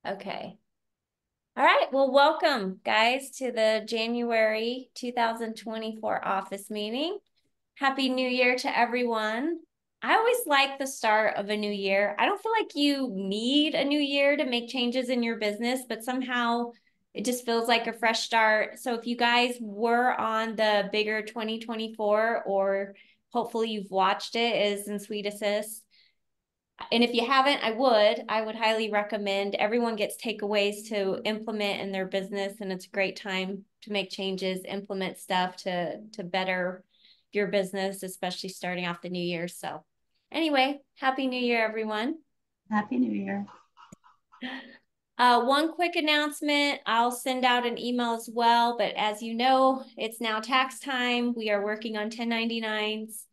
Okay. All right. Well, welcome, guys, to the January 2024 office meeting. Happy New Year to everyone. I always like the start of a new year. I don't feel like you need a new year to make changes in your business, but somehow it just feels like a fresh start. So if you guys were on the bigger 2024, or hopefully you've watched it, is in Sweet Assist. And if you haven't, I would highly recommend. Everyone gets takeaways to implement in their business, and it's a great time to make changes, implement stuff to better your business, especially starting off the new year. So anyway, happy new year, everyone. Happy New Year. One quick announcement, I'll send out an email as well, but as you know, it's now tax time. We are working on 1099s.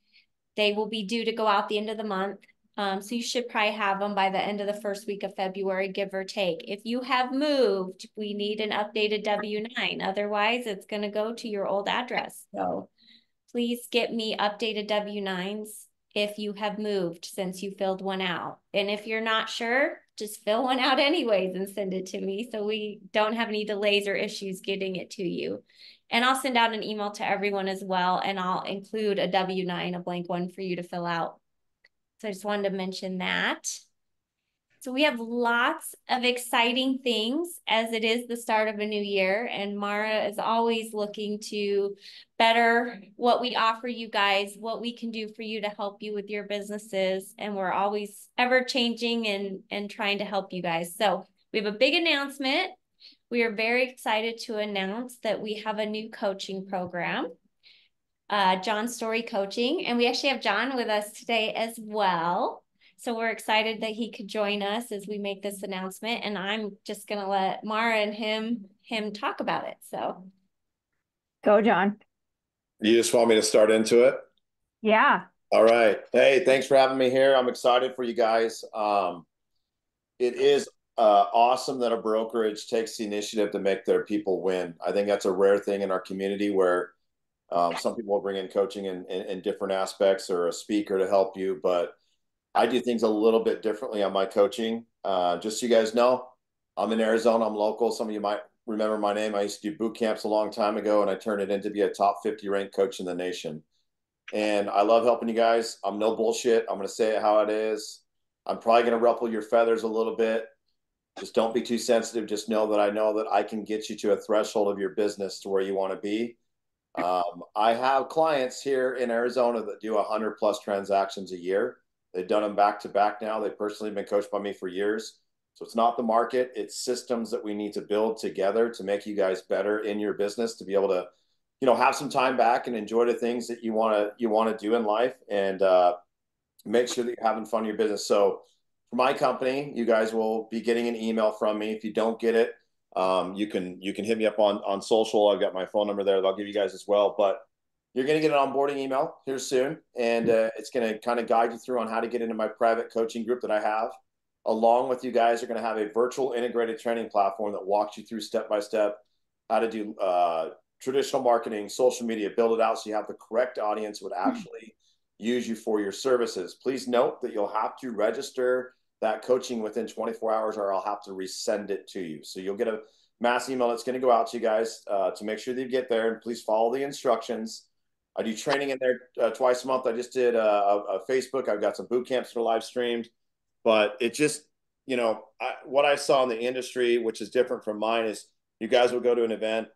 They will be due to go out the end of the month. So you should probably have them by the end of the first week of February, give or take. If you have moved, we need an updated W-9. Otherwise, it's going to go to your old address. So please get me updated W-9s if you have moved since you filled one out. And if you're not sure, just fill one out anyways and send it to me so we don't have any delays or issues getting it to you. And I'll send out an email to everyone as well, and I'll include a W-9, a blank one for you to fill out. So I just wanted to mention that. So we have lots of exciting things as it is the start of a new year, and Mara is always looking to better what we offer you guys, what we can do for you to help you with your businesses, and we're always ever changing and trying to help you guys. So we have a big announcement. We are very excited to announce that we have a new coaching program, Jon Storey Coaching, and we actually have Jon with us today as well. So we're excited that he could join us as we make this announcement, and I'm just gonna let Mara and him talk about it. So Go, Jon. You just want me to start into it? Yeah. All right. Hey, thanks for having me here. I'm excited for you guys. It is awesome that a brokerage takes the initiative to make their people win. I think that's a rare thing in our community where some people will bring in coaching in different aspects or a speaker to help you, but I do things a little bit differently on my coaching. Just so you guys know, I'm in Arizona. I'm local. Some of you might remember my name. I used to do boot camps a long time ago, and I turned it into be a top 50 ranked coach in the nation. And I love helping you guys. I'm no bullshit. I'm going to say it how it is. I'm probably going to ruffle your feathers a little bit. Just don't be too sensitive. Just know that I can get you to a threshold of your business to where you want to be. I have clients here in Arizona that do 100 plus transactions a year. They've done them back to back now. They've personally been coached by me for years. So it's not the market, it's systems that we need to build together to make you guys better in your business, to be able to, have some time back and enjoy the things that you want to do in life, and make sure that you're having fun in your business. So for my company, you guys will be getting an email from me. If you don't get it, you can hit me up on social. I've got my phone number there that I'll give you guys as well. But you're going to get an onboarding email here soon, and it's going to kind of guide you through on how to get into my private coaching group that I have. Along with you guys, you're going to have a virtual integrated training platform that walks you through step by step how to do traditional marketing, social media, build it out so you have the correct audience who would actually use you for your services. Please note that you'll have to register that coaching within 24 hours, or I'll have to resend it to you. So you'll get a mass email that's going to go out to you guys to make sure that you get there, and please follow the instructions. I do training in there twice a month. I just did a Facebook. I've got some boot camps that are live streamed, but it just, what I saw in the industry, which is different from mine, is you guys will go to an event,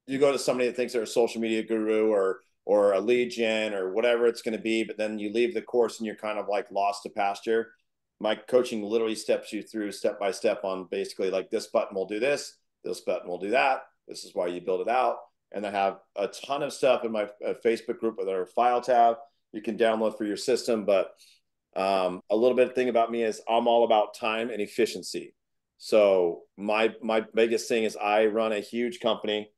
you go to somebody that thinks they're a social media guru or a lead gen or whatever it's going to be, but then you leave the course and you're kind of like lost to pasture. My coaching literally steps you through step by step on basically like, this button will do this button will do that. This is why you build it out. And I have a ton of stuff in my Facebook group with our file tab you can download for your system. But a little bit of thing about me is I'm all about time and efficiency. So my biggest thing is I run a huge company.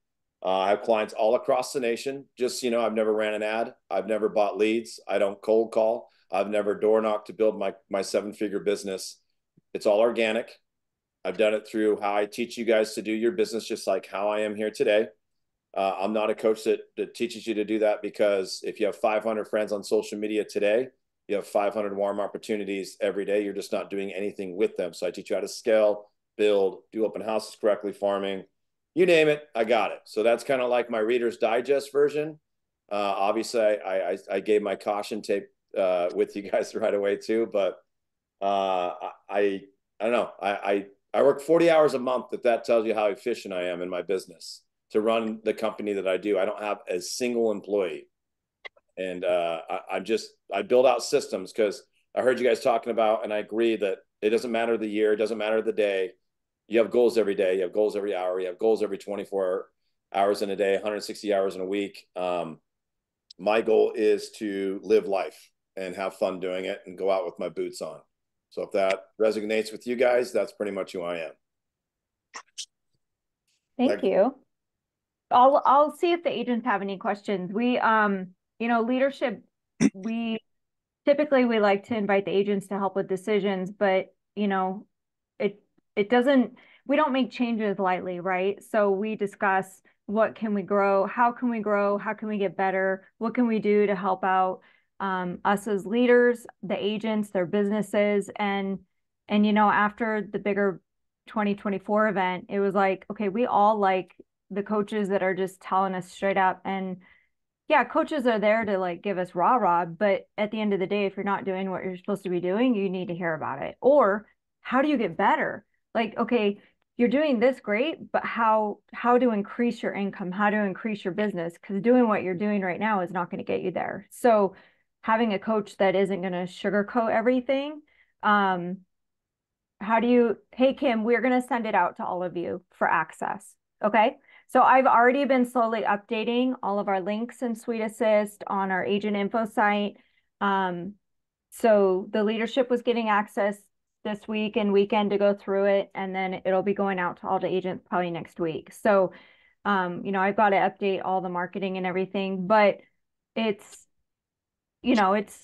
I have clients all across the nation. Just, I've never ran an ad. I've never bought leads. I don't cold call. I've never door knocked to build my seven-figure business. It's all organic. I've done it through how I teach you guys to do your business, just like how I am here today. I'm not a coach that teaches you to do that, because if you have 500 friends on social media today, You have 500 warm opportunities every day. You're just not doing anything with them. So I teach you how to scale, build, do open houses correctly, farming, you name it, I got it. So that's kind of like my Reader's Digest version. Obviously, I gave my caution tape with you guys right away too, but I don't know. I work 40 hours a month. If that tells you how efficient I am in my business to run the company that I do, I don't have a single employee, and I build out systems because I heard you guys talking about, and I agree that it doesn't matter the year, it doesn't matter the day. You have goals every day, you have goals every hour, you have goals every 24 hours in a day, 160 hours in a week. My goal is to live life and have fun doing it and go out with my boots on. So if that resonates with you guys, that's pretty much who I am. Thank you. I'll see if the agents have any questions. We leadership, we typically like to invite the agents to help with decisions, but it doesn't, we don't make changes lightly, right? So we discuss what can we grow, how can we get better, what can we do to help out us as leaders, the agents, their businesses, and after the bigger 2024 event, it was like, okay, we all like the coaches that are just telling us straight up. And yeah, coaches are there to like give us rah-rah, but at the end of the day, if you're not doing what you're supposed to be doing, you need to hear about it. Or how do you get better? Like, okay, you're doing this great, but how to increase your income, how to increase your business, because doing what you're doing right now is not going to get you there. So having a coach that isn't going to sugarcoat everything, hey Kim, we're going to send it out to all of you for access. Okay. So I've already been slowly updating all of our links in Suite Assist on our agent info site. So the leadership was getting access this week and weekend to go through it, and then it'll be going out to all the agents probably next week. So, I've got to update all the marketing and everything, but it's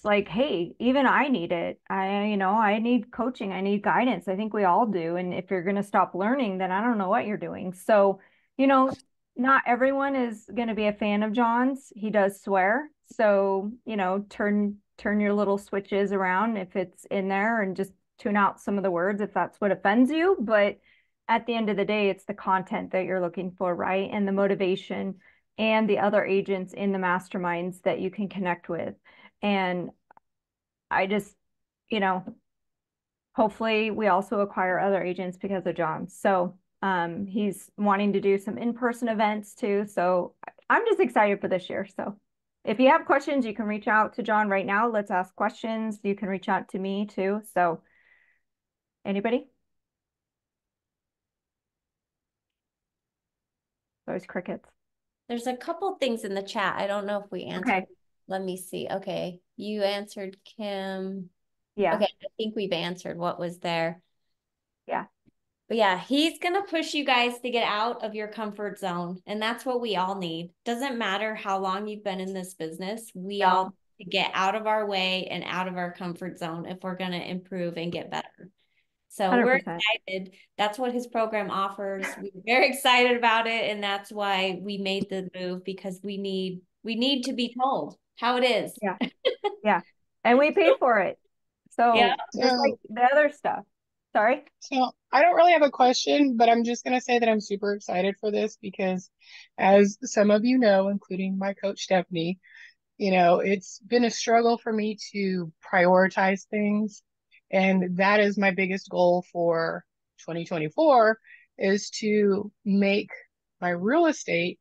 like, hey, even I need it. I need coaching. I need guidance. I think we all do. And if you're going to stop learning, then I don't know what you're doing. So, not everyone is going to be a fan of Jon's. He does swear. So, turn your little switches around if it's in there and just tune out some of the words if that's what offends you. But at the end of the day, it's the content that you're looking for, right? And the motivation and the other agents in the masterminds that you can connect with. And I just, hopefully we also acquire other agents because of Jon. So he's wanting to do some in-person events too. So I'm just excited for this year. So if you have questions, you can reach out to Jon right now. Let's ask questions. You can reach out to me too. So anybody? Those crickets. There's a couple things in the chat. I don't know if we answered. Okay. Let me see. Okay. You answered Kim. Yeah. Okay. I think we've answered what was there. Yeah. But yeah, he's going to push you guys to get out of your comfort zone. And that's what we all need. Doesn't matter how long you've been in this business. We all need to get out of our way and out of our comfort zone if we're going to improve and get better. So 100%. We're excited. That's what his program offers. We're very excited about it. And that's why we made the move, because we need to be told how it is. Yeah. Yeah. And we pay for it. So yeah. Just like the other stuff. Sorry. So I don't really have a question, but I'm just going to say that I'm super excited for this because, as some of you know, including my coach Stephanie, it's been a struggle for me to prioritize things. And that is my biggest goal for 2024, is to make my real estate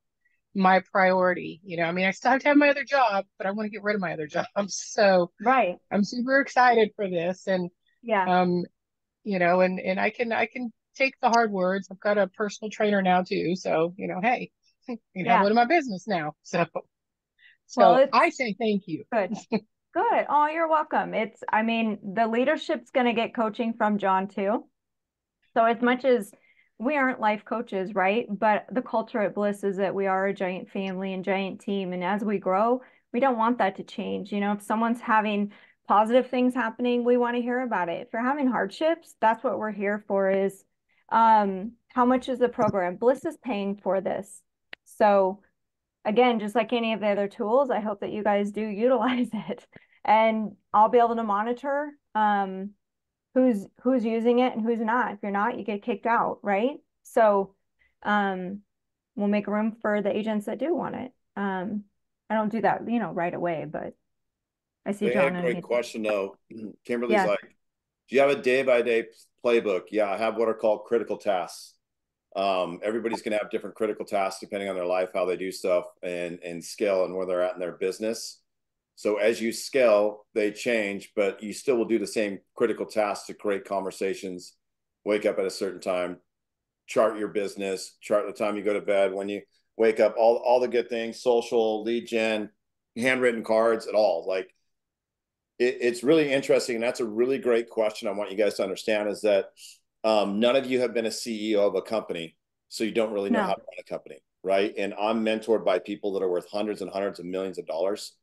my priority. I still have to have my other job, but I want to get rid of my other jobs. So right. I'm super excited for this. And yeah. And I can take the hard words. I've got a personal trainer now too. So, hey, have one of my business now. So well, I say thank you. Good. Good. Oh, you're welcome. The leadership's going to get coaching from Jon too. So as much as we aren't life coaches, right? But the culture at Bliss is that we are a giant family and giant team. And as we grow, we don't want that to change. If someone's having positive things happening, we want to hear about it. If you're having hardships, that's what we're here for. Is how much is the program? Bliss is paying for this. So again, just like any of the other tools, I hope that you guys do utilize it. and I'll be able to monitor who's using it and who's not. If you're not, you get kicked out, right? So we'll make room for the agents that do want it. I don't do that, right away, but I see They had John a and great question though. Kimberly's yeah. like, do you have a day-by-day playbook? Yeah, I have what are called critical tasks. Everybody's going to have different critical tasks depending on their life, how they do stuff, and scale and where they're at in their business. So as you scale, they change, but you still will do the same critical tasks to create conversations, wake up at a certain time, chart your business, chart the time you go to bed, when you wake up, all the good things, social, lead gen, handwritten cards, at all. Like it's really interesting. And that's a really great question. I want you guys to understand is that none of you have been a CEO of a company, so you don't really know how to run a company, right? And I'm mentored by people that are worth hundreds and hundreds of millions of dollars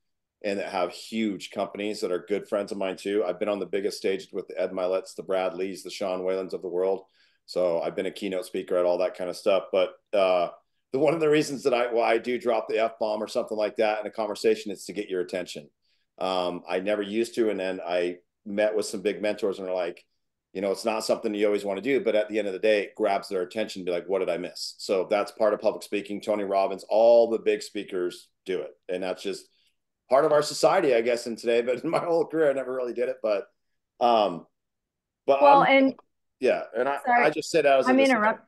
and that have huge companies that are good friends of mine too. I've been on the biggest stages with the Ed Milet's, the Brad Lees, the Sean Whalens of the world. So I've been a keynote speaker at all that kind of stuff. But one of the reasons that I do drop the F-bomb or something like that in a conversation is to get your attention. I never used to. And then I met with some big mentors and they're like, it's not something you always want to do, but at the end of the day, it grabs their attention, be like, what did I miss? So that's part of public speaking. Tony Robbins, all the big speakers do it. And that's just part of our society, I guess, in today, but in my whole career, I never really did it. But Well, yeah. And sorry, I just said that as I'm interrupt.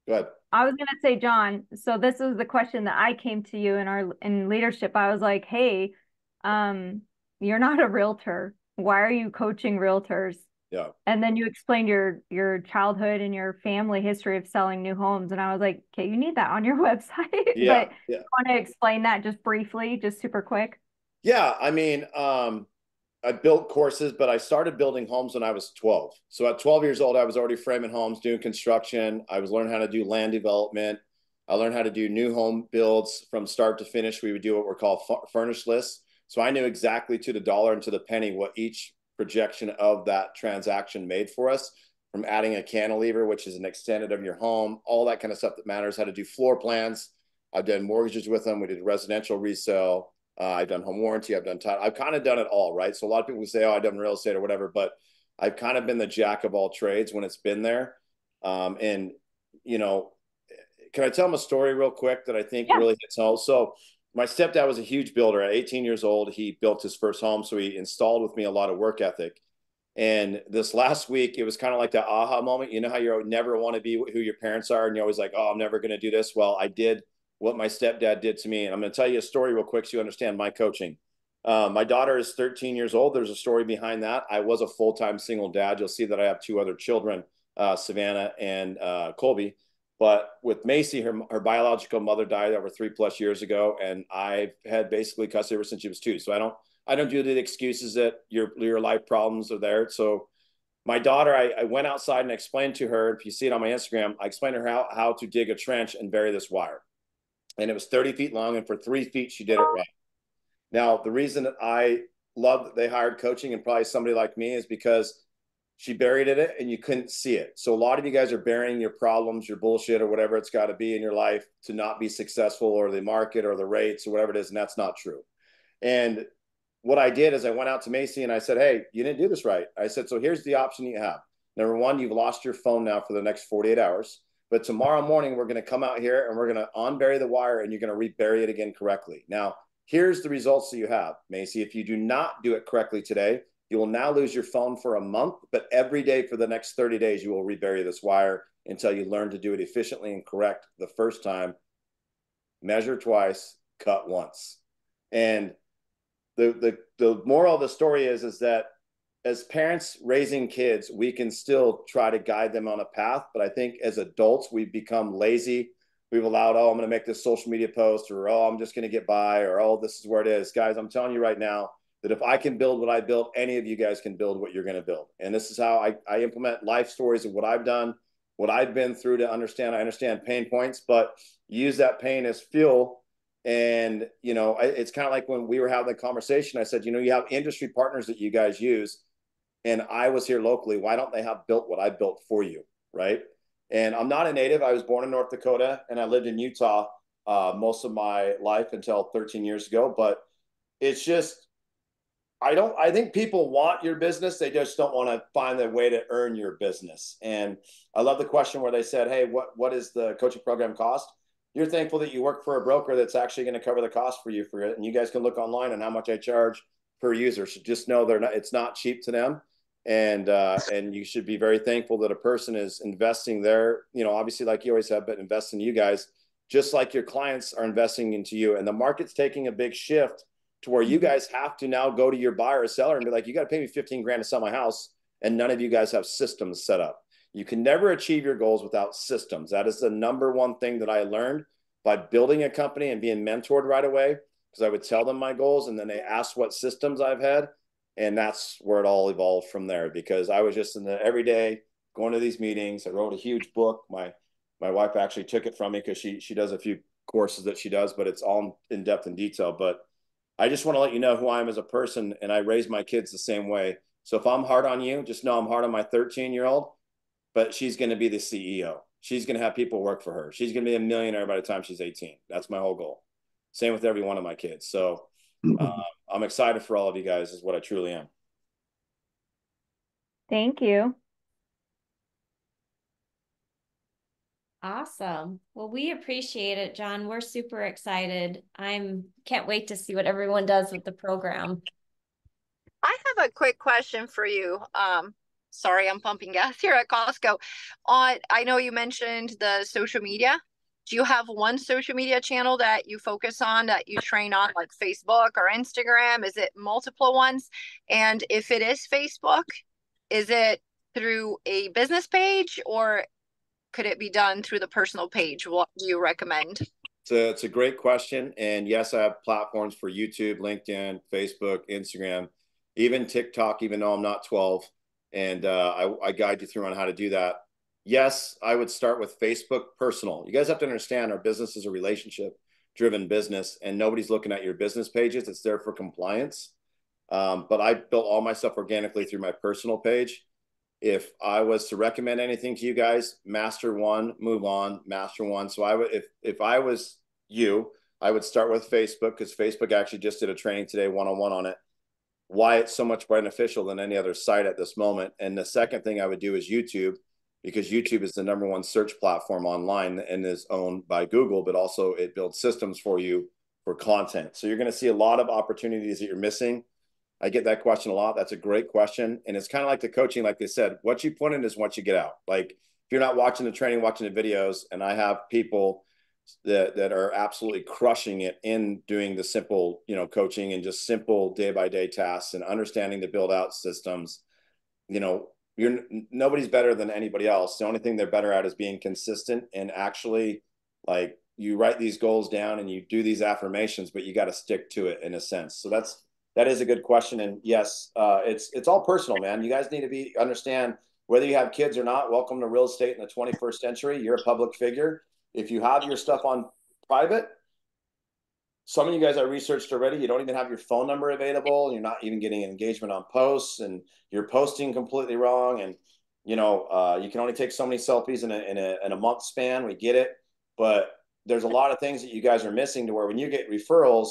Go ahead. I was going to say, John, so this is the question that I came to you in leadership. I was like, hey, you're not a realtor. Why are you coaching realtors? Yeah. And then you explained your childhood and your family history of selling new homes. And I was like, okay, you need that on your website. Yeah. But you want to explain that just briefly, just super quick? Yeah. I mean, I built courses, but I started building homes when I was 12. So at 12 years old, I was already framing homes, doing construction. I was learning how to do land development. I learned how to do new home builds from start to finish. We would do what we're called furnished lists. So I knew exactly to the dollar and to the penny what each projection of that transaction made for us, from adding a cantilever, which is an extended of your home, all that kind of stuff that matters, how to do floor plans. I've done mortgages with them. We did residential resale. I've done home warranty. I've done title. I've kind of done it all, right? So a lot of people say, oh, I've done real estate or whatever, but I've kind of been the jack of all trades when it's been there. And, can I tell them a story real quick that I think really hits home? So my stepdad was a huge builder. At 18 years old, he built his first home. So he installed with me a lot of work ethic. And this last week, it was kind of like that aha moment. You know how you never want to be who your parents are, and you're always like, oh, I'm never going to do this. Well, I did what my stepdad did to me. And I'm going to tell you a story real quick so you understand my coaching. My daughter is 13 years old. There's a story behind that. I was a full-time single dad. You'll see that I have two other children, Savannah and Colby. But with Macy, her biological mother died over 3+ years ago, and I've had basically custody ever since she was 2. So I don't do the excuses that your life problems are there. So my daughter, I went outside and explained to her, if you see it on my Instagram, I explained to her how to dig a trench and bury this wire. And it was 30 feet long, and for 3 feet, she did it right. Now, the reason that I love that they hired coaching and probably somebody like me is because she buried it and you couldn't see it. So a lot of you guys are burying your problems, your bullshit, or whatever it's got to be in your life to not be successful, or the market or the rates or whatever it is. And that's not true. And what I did is I went out to Macy and I said, hey, you didn't do this right. I said, so here's the option you have. Number one, you've lost your phone now for the next 48 hours. But tomorrow morning, we're going to come out here and we're going to unbury the wire and you're going to rebury it again correctly. Now, here's the results that you have, Macy. If you do not do it correctly today, you will now lose your phone for a month, but every day for the next 30 days, you will rebury this wire until you learn to do it efficiently and correct the first time. Measure twice, cut once. And the moral of the story is that as parents raising kids, we can still try to guide them on a path. But I think as adults, we've become lazy. We've allowed, oh, I'm going to make this social media post, or, oh, I'm just going to get by, or, oh, this is where it is. Guys, I'm telling you right now that if I can build what I built, any of you guys can build what you're going to build. And this is how I implement life stories of what I've done, what I've been through to understand. I understand pain points, but use that pain as fuel. And, it's kind of like when we were having the conversation, I said, you have industry partners that you guys use. And I was here locally. Why don't they have built what I built for you? Right. And I'm not a native. I was born in North Dakota and I lived in Utah most of my life until 13 years ago. But it's just, I think people want your business. They just don't want to find a way to earn your business. And I love the question where they said, hey, what is the coaching program cost? You're thankful that you work for a broker that's actually going to cover the cost for you for it. And you guys can look online on how much I charge per user. So just know it's not cheap to them. And you should be very thankful that a person is investing there, obviously like you always have, but invest in you guys, just like your clients are investing into you. And the market's taking a big shift to where you guys have to now go to your buyer or seller and be like, you got to pay me 15 grand to sell my house. And none of you guys have systems set up. You can never achieve your goals without systems. That is the number one thing that I learned by building a company and being mentored right away, because I would tell them my goals and then they asked what systems I've had. And that's where it all evolved from there, because I was just in the everyday going to these meetings. I wrote a huge book. My wife actually took it from me because she does a few courses that she does, but it's all in depth and detail. But I just want to let you know who I am as a person, and I raise my kids the same way. So if I'm hard on you, just know I'm hard on my 13-year-old, but she's going to be the CEO. She's going to have people work for her. She's going to be a millionaire by the time she's 18. That's my whole goal. Same with every one of my kids. So I'm excited for all of you guys, is what I truly am. Thank you. Awesome. Well, we appreciate it, Jon. We're super excited. Can't wait to see what everyone does with the program. I have a quick question for you. Sorry, I'm pumping gas here at Costco. I know you mentioned the social media. Do you have one social media channel that you focus on, that you train on, like Facebook or Instagram? Is it multiple ones? And if it is Facebook, is it through a business page, or could it be done through the personal page? What do you recommend? It's a great question. And yes, I have platforms for YouTube, LinkedIn, Facebook, Instagram, even TikTok, even though I'm not 12. And I guide you through on how to do that. Yes, I would start with Facebook personal. You guys have to understand, our business is a relationship-driven business, and nobody's looking at your business pages. It's there for compliance. But I built all my stuff organically through my personal page. If I was to recommend anything to you guys, master one, move on, master one. So I would, if I was you, I would start with Facebook, because Facebook actually just did a training today, one-on-one on it, why it's so much beneficial than any other site at this moment. And the second thing I would do is YouTube, because YouTube is the #1 search platform online and is owned by Google, but also it builds systems for you for content. So you're going to see a lot of opportunities that you're missing. I get that question a lot. That's a great question. And it's kind of like the coaching, like they said, what you put in is what you get out. Like, if you're not watching the training, watching the videos, and I have people that are absolutely crushing it in doing the simple, coaching and just simple day-by-day tasks and understanding to build out systems, nobody's better than anybody else. The only thing they're better at is being consistent and actually, like, you write these goals down and you do these affirmations, but you got to stick to it in a sense. So that is a good question. And yes, it's all personal, man. You guys need to understand whether you have kids or not. Welcome to real estate in the 21st century. You're a public figure. If you have your stuff on private, some of you guys I researched already, you don't even have your phone number available. You're not even getting engagement on posts, and you're posting completely wrong. And, you can only take so many selfies in a month span. We get it. But there's a lot of things that you guys are missing, to where when you get referrals,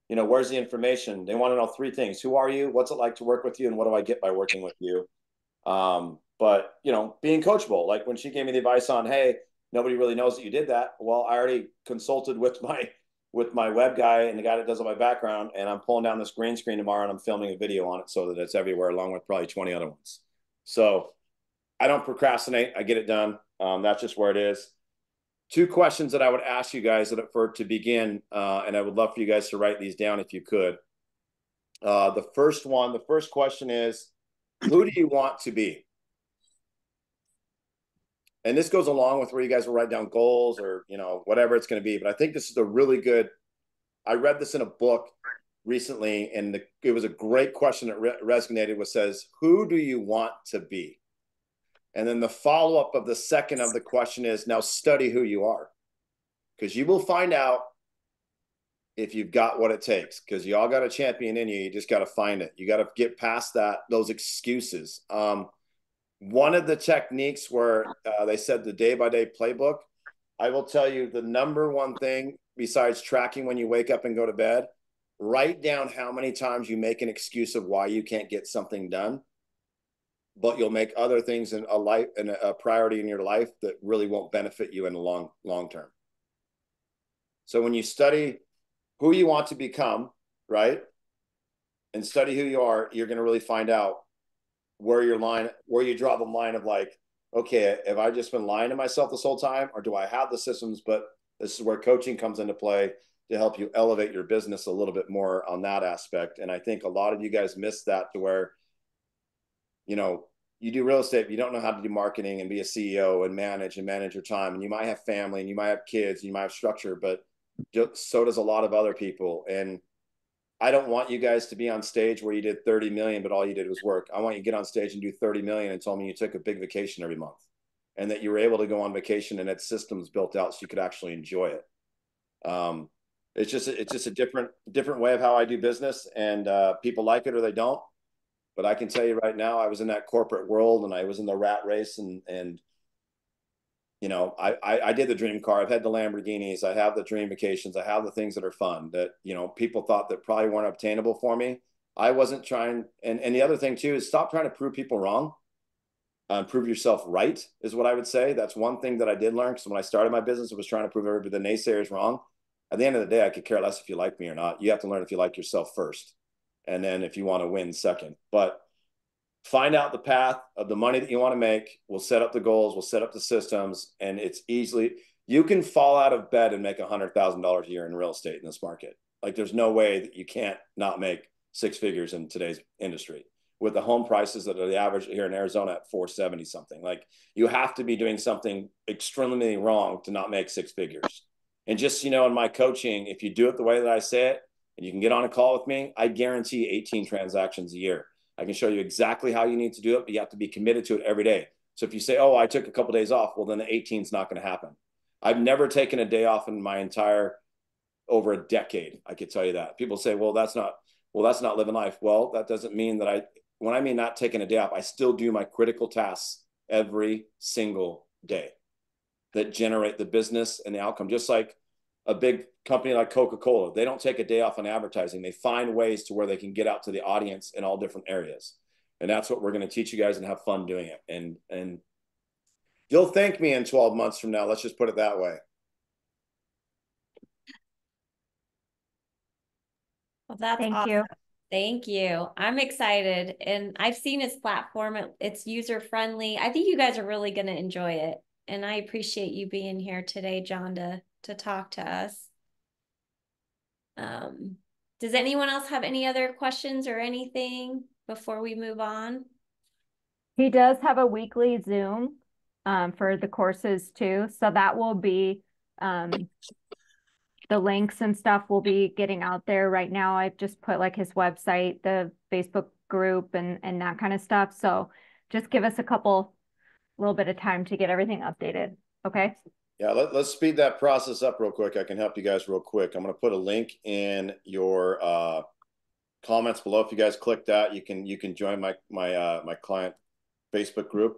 where's the information? They want to know 3 things. Who are you? What's it like to work with you? And what do I get by working with you? But, being coachable, like when she gave me the advice on, hey, nobody really knows that you did that. Well, I already consulted with my web guy and the guy that does all my background, and I'm pulling down this green screen tomorrow and I'm filming a video on it so that it's everywhere, along with probably 20 other ones. So I don't procrastinate. I get it done. That's just where it is. 2 questions that I would ask you guys to begin, and I would love for you guys to write these down if you could. The first question is, who do you want to be? And this goes along with where you guys will write down goals or, whatever it's going to be. But I think this is a really good, I read this in a book recently, and it was a great question that resonated, which says, who do you want to be? And then the follow-up of the second of the question is, now study who you are, because you will find out if you've got what it takes, because you all got a champion in you. You just got to find it. You got to get past those excuses. One of the techniques where they said the day-by-day playbook, I will tell you the #1 thing besides tracking when you wake up and go to bed write down how many times you make an excuse of why you can't get something done, but you'll make other things in a life and a priority in your life that really won't benefit you in the long term. So when you study who you want to become, right, and study who you are, you're going to really find out where you draw the line of like, okay, have I just been lying to myself this whole time, or do I have the systems? But this is where coaching comes into play to help you elevate your business a little bit more on that aspect. And I think a lot of you guys miss that, to where, you know, you do real estate, but you don't know how to do marketing and be a CEO and manage your time. And you might have family and you might have kids and you might have structure, but so does a lot of other people. And I don't want you guys to be on stage where you did 30 million, but all you did was work. I want you to get on stage and do 30 million and tell me you took a big vacation every month, and that you were able to go on vacation and had systems built out so you could actually enjoy it. It's just a different way of how I do business, and people like it or they don't. But I can tell you right now, I was in that corporate world and I was in the rat race, and you know, I did the dream car. I've had the Lamborghinis. I have the dream vacations. I have the things that are fun that, you know, people thought that probably weren't obtainable for me. I wasn't trying. And the other thing too is stop trying to prove people wrong. Prove yourself right is what I would say. That's one thing that I did learn, because when I started my business, I was trying to prove everybody, the naysayers, wrong. At the end of the day, I could care less if you like me or not. You have to learn if you like yourself first, and then if you want to win second. But find out the path of the money that you want to make. We'll set up the goals. We'll set up the systems. And it's easily, you can fall out of bed and make $100,000 a year in real estate in this market. Like, there's no way that you can't not make six figures in today's industry with the home prices that are the average here in Arizona at 470 something. Like, you have to be doing something extremely wrong to not make six figures. And just, you know, in my coaching, if you do it the way that I say it and you can get on a call with me, I guarantee 18 transactions a year. I can show you exactly how you need to do it, but you have to be committed to it every day. So if you say, oh, I took a couple of days off, well, then the 18 is not going to happen. I've never taken a day off in my entire over a decade. I could tell you that. People say, well, that's not living life. Well, that doesn't mean that when I mean not taking a day off, I still do my critical tasks every single day that generate the business and the outcome. Just like a big company like Coca-Cola, they don't take a day off on advertising. They find ways to where they can get out to the audience in all different areas. And that's what we're going to teach you guys, and have fun doing it. And you'll thank me in 12 months from now. Let's just put it that way. Well, that's Thank awesome. you. Thank you. I'm excited, and I've seen his platform. It's user friendly. I think you guys are really going to enjoy it. And I appreciate you being here today, Jon, to talk to us. Does anyone else have any other questions or anything before we move on? He does have a weekly Zoom for the courses too. So that will be the links and stuff will be getting out there right now. I've just put like his website, the Facebook group, and that kind of stuff. So just give us a little bit of time to get everything updated. Okay. Yeah, let's speed that process up real quick. I can help you guys real quick. I'm going to put a link in your comments below. If you guys click that, you can join my client Facebook group.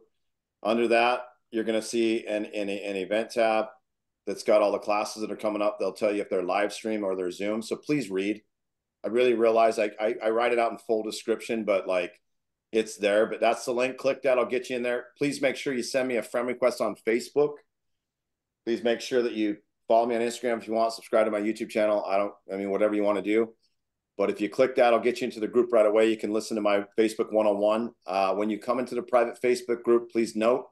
Under that, you're going to see an event tab that's got all the classes that are coming up. They'll tell you if they're live stream or they're Zoom. So please read. I really realize I write it out in full description, but like, it's there. But that's the link. Click that. I'll get you in there. Please make sure you send me a friend request on Facebook. Please make sure that you follow me on Instagram if you want. Subscribe to my YouTube channel. Whatever you want to do. But if you click that, I'll get you into the group right away. You can listen to my Facebook one-on-one. When you come into the private Facebook group, please note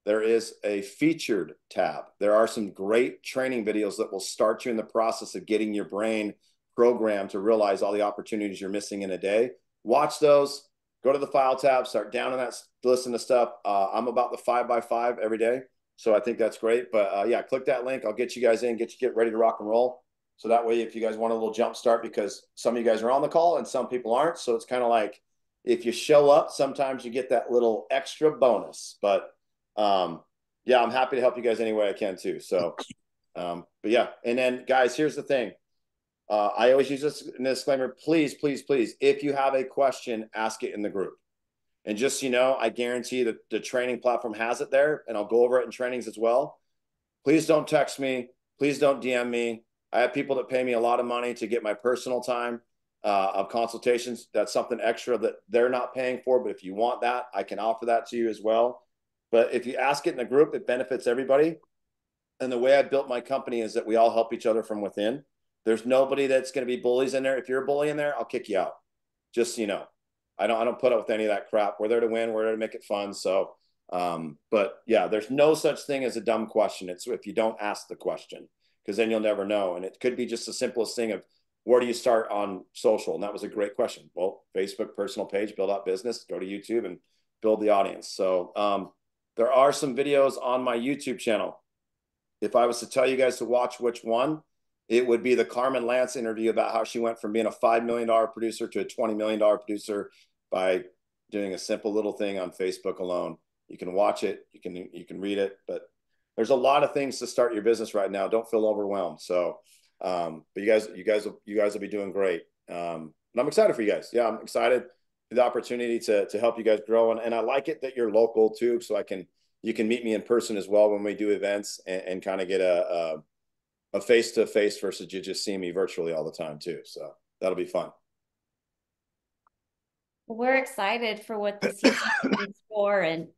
there is a featured tab. There are some great training videos that will start you in the process of getting your brain programmed to realize all the opportunities you're missing in a day. Watch those. Go to the file tab. Start down in that. Listen to stuff. I'm about the 5x5 every day. So I think that's great. But yeah, click that link. I'll get you guys in, get ready to rock and roll. So that way, if you guys want a little jump start, because some of you guys are on the call and some people aren't. So it's kind of like, if you show up, sometimes you get that little extra bonus. But yeah, I'm happy to help you guys any way I can too. So, but yeah. And then guys, here's the thing. I always use this disclaimer. Please, please, please, if you have a question, ask it in the group. And just, you know, I guarantee that the training platform has it there, and I'll go over it in trainings as well. Please don't text me. Please don't DM me. I have people that pay me a lot of money to get my personal time of consultations. That's something extra that they're not paying for. But if you want that, I can offer that to you as well. But if you ask it in a group, it benefits everybody. And the way I built my company is that we all help each other from within. There's nobody that's going to be bullies in there. If you're a bully in there, I'll kick you out. Just so you know, I don't put up with any of that crap. We're there to win. We're there to make it fun. So, but yeah, there's no such thing as a dumb question. It's if you don't ask the question, because then you'll never know. And it could be just the simplest thing of where do you start on social? And that was a great question. Well, Facebook personal page, build out business, go to YouTube and build the audience. So there are some videos on my YouTube channel. If I was to tell you guys to watch which one, it would be the Carmen Lance interview about how she went from being a $5 million producer to a $20 million producer by doing a simple little thing on Facebook alone. You can watch it, you can read it, but there's a lot of things to start your business right now. Don't feel overwhelmed. So, but you guys will be doing great. And I'm excited for you guys. Yeah, I'm excited for the opportunity to help you guys grow. And I like it that you're local too, so you can meet me in person as well when we do events and kind of get a face-to-face versus you just see me virtually all the time too. So that'll be fun. We're excited for what the season is for. And,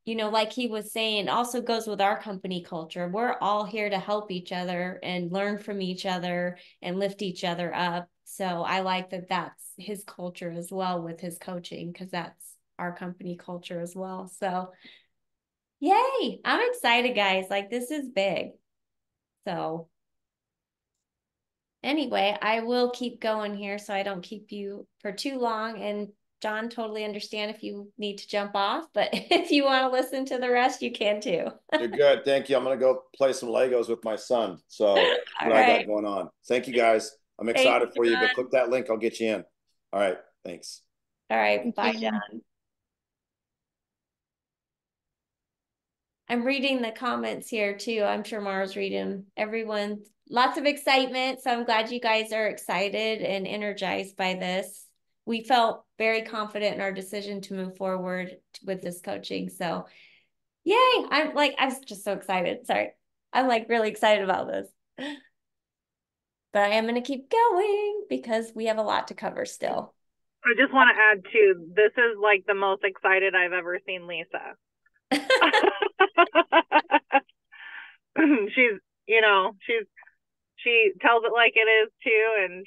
you know, like he was saying, it also goes with our company culture. We're all here to help each other and learn from each other and lift each other up. So I like that that's his culture as well with his coaching, because that's our company culture as well. So yay, I'm excited, guys. Like, this is big. So anyway, I will keep going here so I don't keep you for too long. And Jon, totally understand if you need to jump off, but if you want to listen to the rest, you can too. You're good. Thank you. I'm going to go play some Legos with my son. So what I got going on. Thank you, guys. I'm excited for you, but click that link. I'll get you in. All right. Thanks. All right. Bye, Jon. I'm reading the comments here too. I'm sure Mara's reading. Everyone, lots of excitement. So I'm glad you guys are excited and energized by this. We felt very confident in our decision to move forward with this coaching. So yay. I'm just so excited. Sorry. I'm like really excited about this. But I am going to keep going because we have a lot to cover still. I just want to add too, this is like the most excited I've ever seen Lisa. She's, you know, she tells it like it is too, and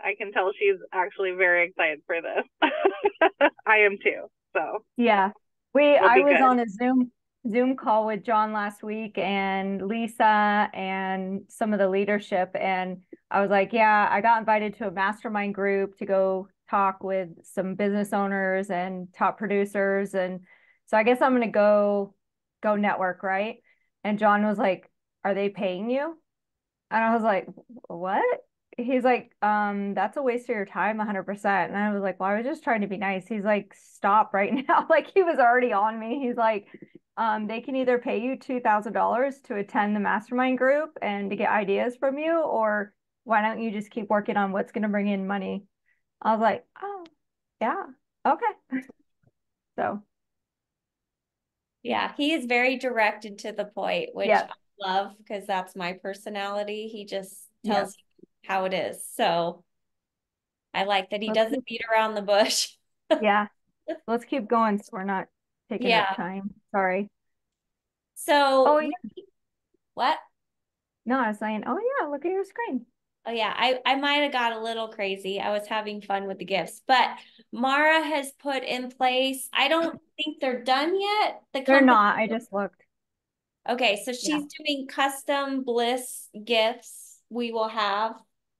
I can tell she's actually very excited for this. I am too. So yeah, I was on a Zoom call with Jon last week and Lisa and some of the leadership, and I was like, yeah, I got invited to a mastermind group to go talk with some business owners and top producers, and so I guess I'm gonna go network, right? And Jon was like, are they paying you? And I was like, what? He's like, that's a waste of your time, 100%. And I was like, well, I was just trying to be nice. He's like, stop right now. Like, he was already on me. He's like, they can either pay you $2,000 to attend the mastermind group and to get ideas from you, or why don't you just keep working on what's going to bring in money? I was like, oh, yeah, okay. So. Yeah, he is very direct and to the point, which I love because that's my personality. He just tells you how it is. So I like that he doesn't beat around the bush. Yeah. Let's keep going so we're not taking up time. Sorry. So what? No, I was saying, oh yeah, look at your screen. Oh yeah, I might have got a little crazy. I was having fun with the gifts, but Mara has put in place, I don't think they're done yet. They're not, I just looked. Okay, so she's doing custom Bliss gifts we will have.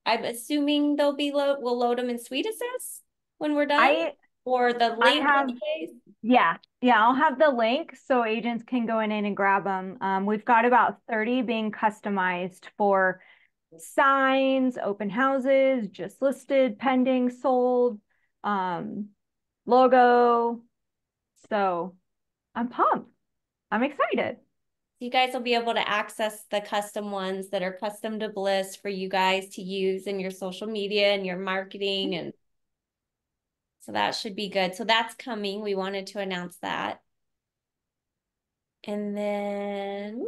I'm assuming they'll be we'll load them in Sweet Assist when we're done? Or the link? Yeah, I'll have the link so agents can go in and grab them. We've got about 30 being customized for signs, open houses, just listed, pending, sold, logo. So I'm pumped. I'm excited. You guys will be able to access the custom ones that are custom to Bliss for you guys to use in your social media and your marketing. And so that should be good. So that's coming. We wanted to announce that. And then...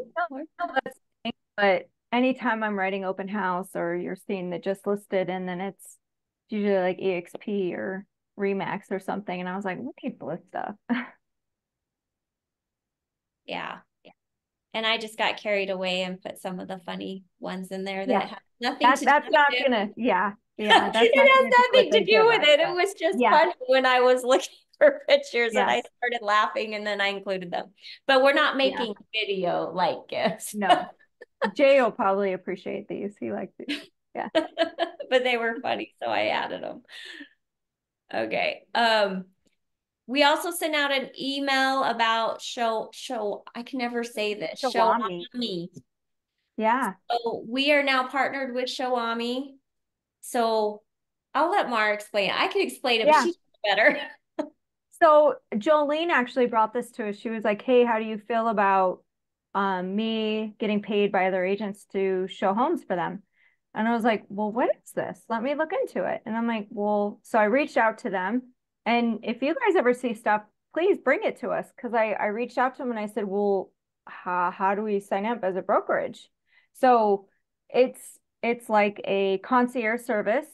But anytime I'm writing open house or you're seeing the just listed, and then it's usually like EXP or Remax or something. And I was like, we need Bliss stuff. Yeah. And I just got carried away and put some of the funny ones in there that Yeah. have nothing to do That's with not it. gonna, that's It not has gonna do what nothing they to do give with us, it. It but was just yeah, funny when I was looking for pictures and yeah, I started laughing and then I included them. But we're not yeah, making video like gifts. no. Jay will probably appreciate these. He likes these. Yeah. But they were funny, so I added them. Okay. We also sent out an email about I can never say this. Shawami. Shawami. Yeah. So we are now partnered with Shawami. So I'll let Mara explain it. I can explain it, but Yeah. she's better. So Jolene actually brought this to us. She was like, hey, how do you feel about me getting paid by other agents to show homes for them? And I was like, well, what is this? Let me look into it. And I'm like, well, so I reached out to them. And if you guys ever see stuff, please bring it to us. Because I reached out to them and I said, well, how do we sign up as a brokerage? So it's like a concierge service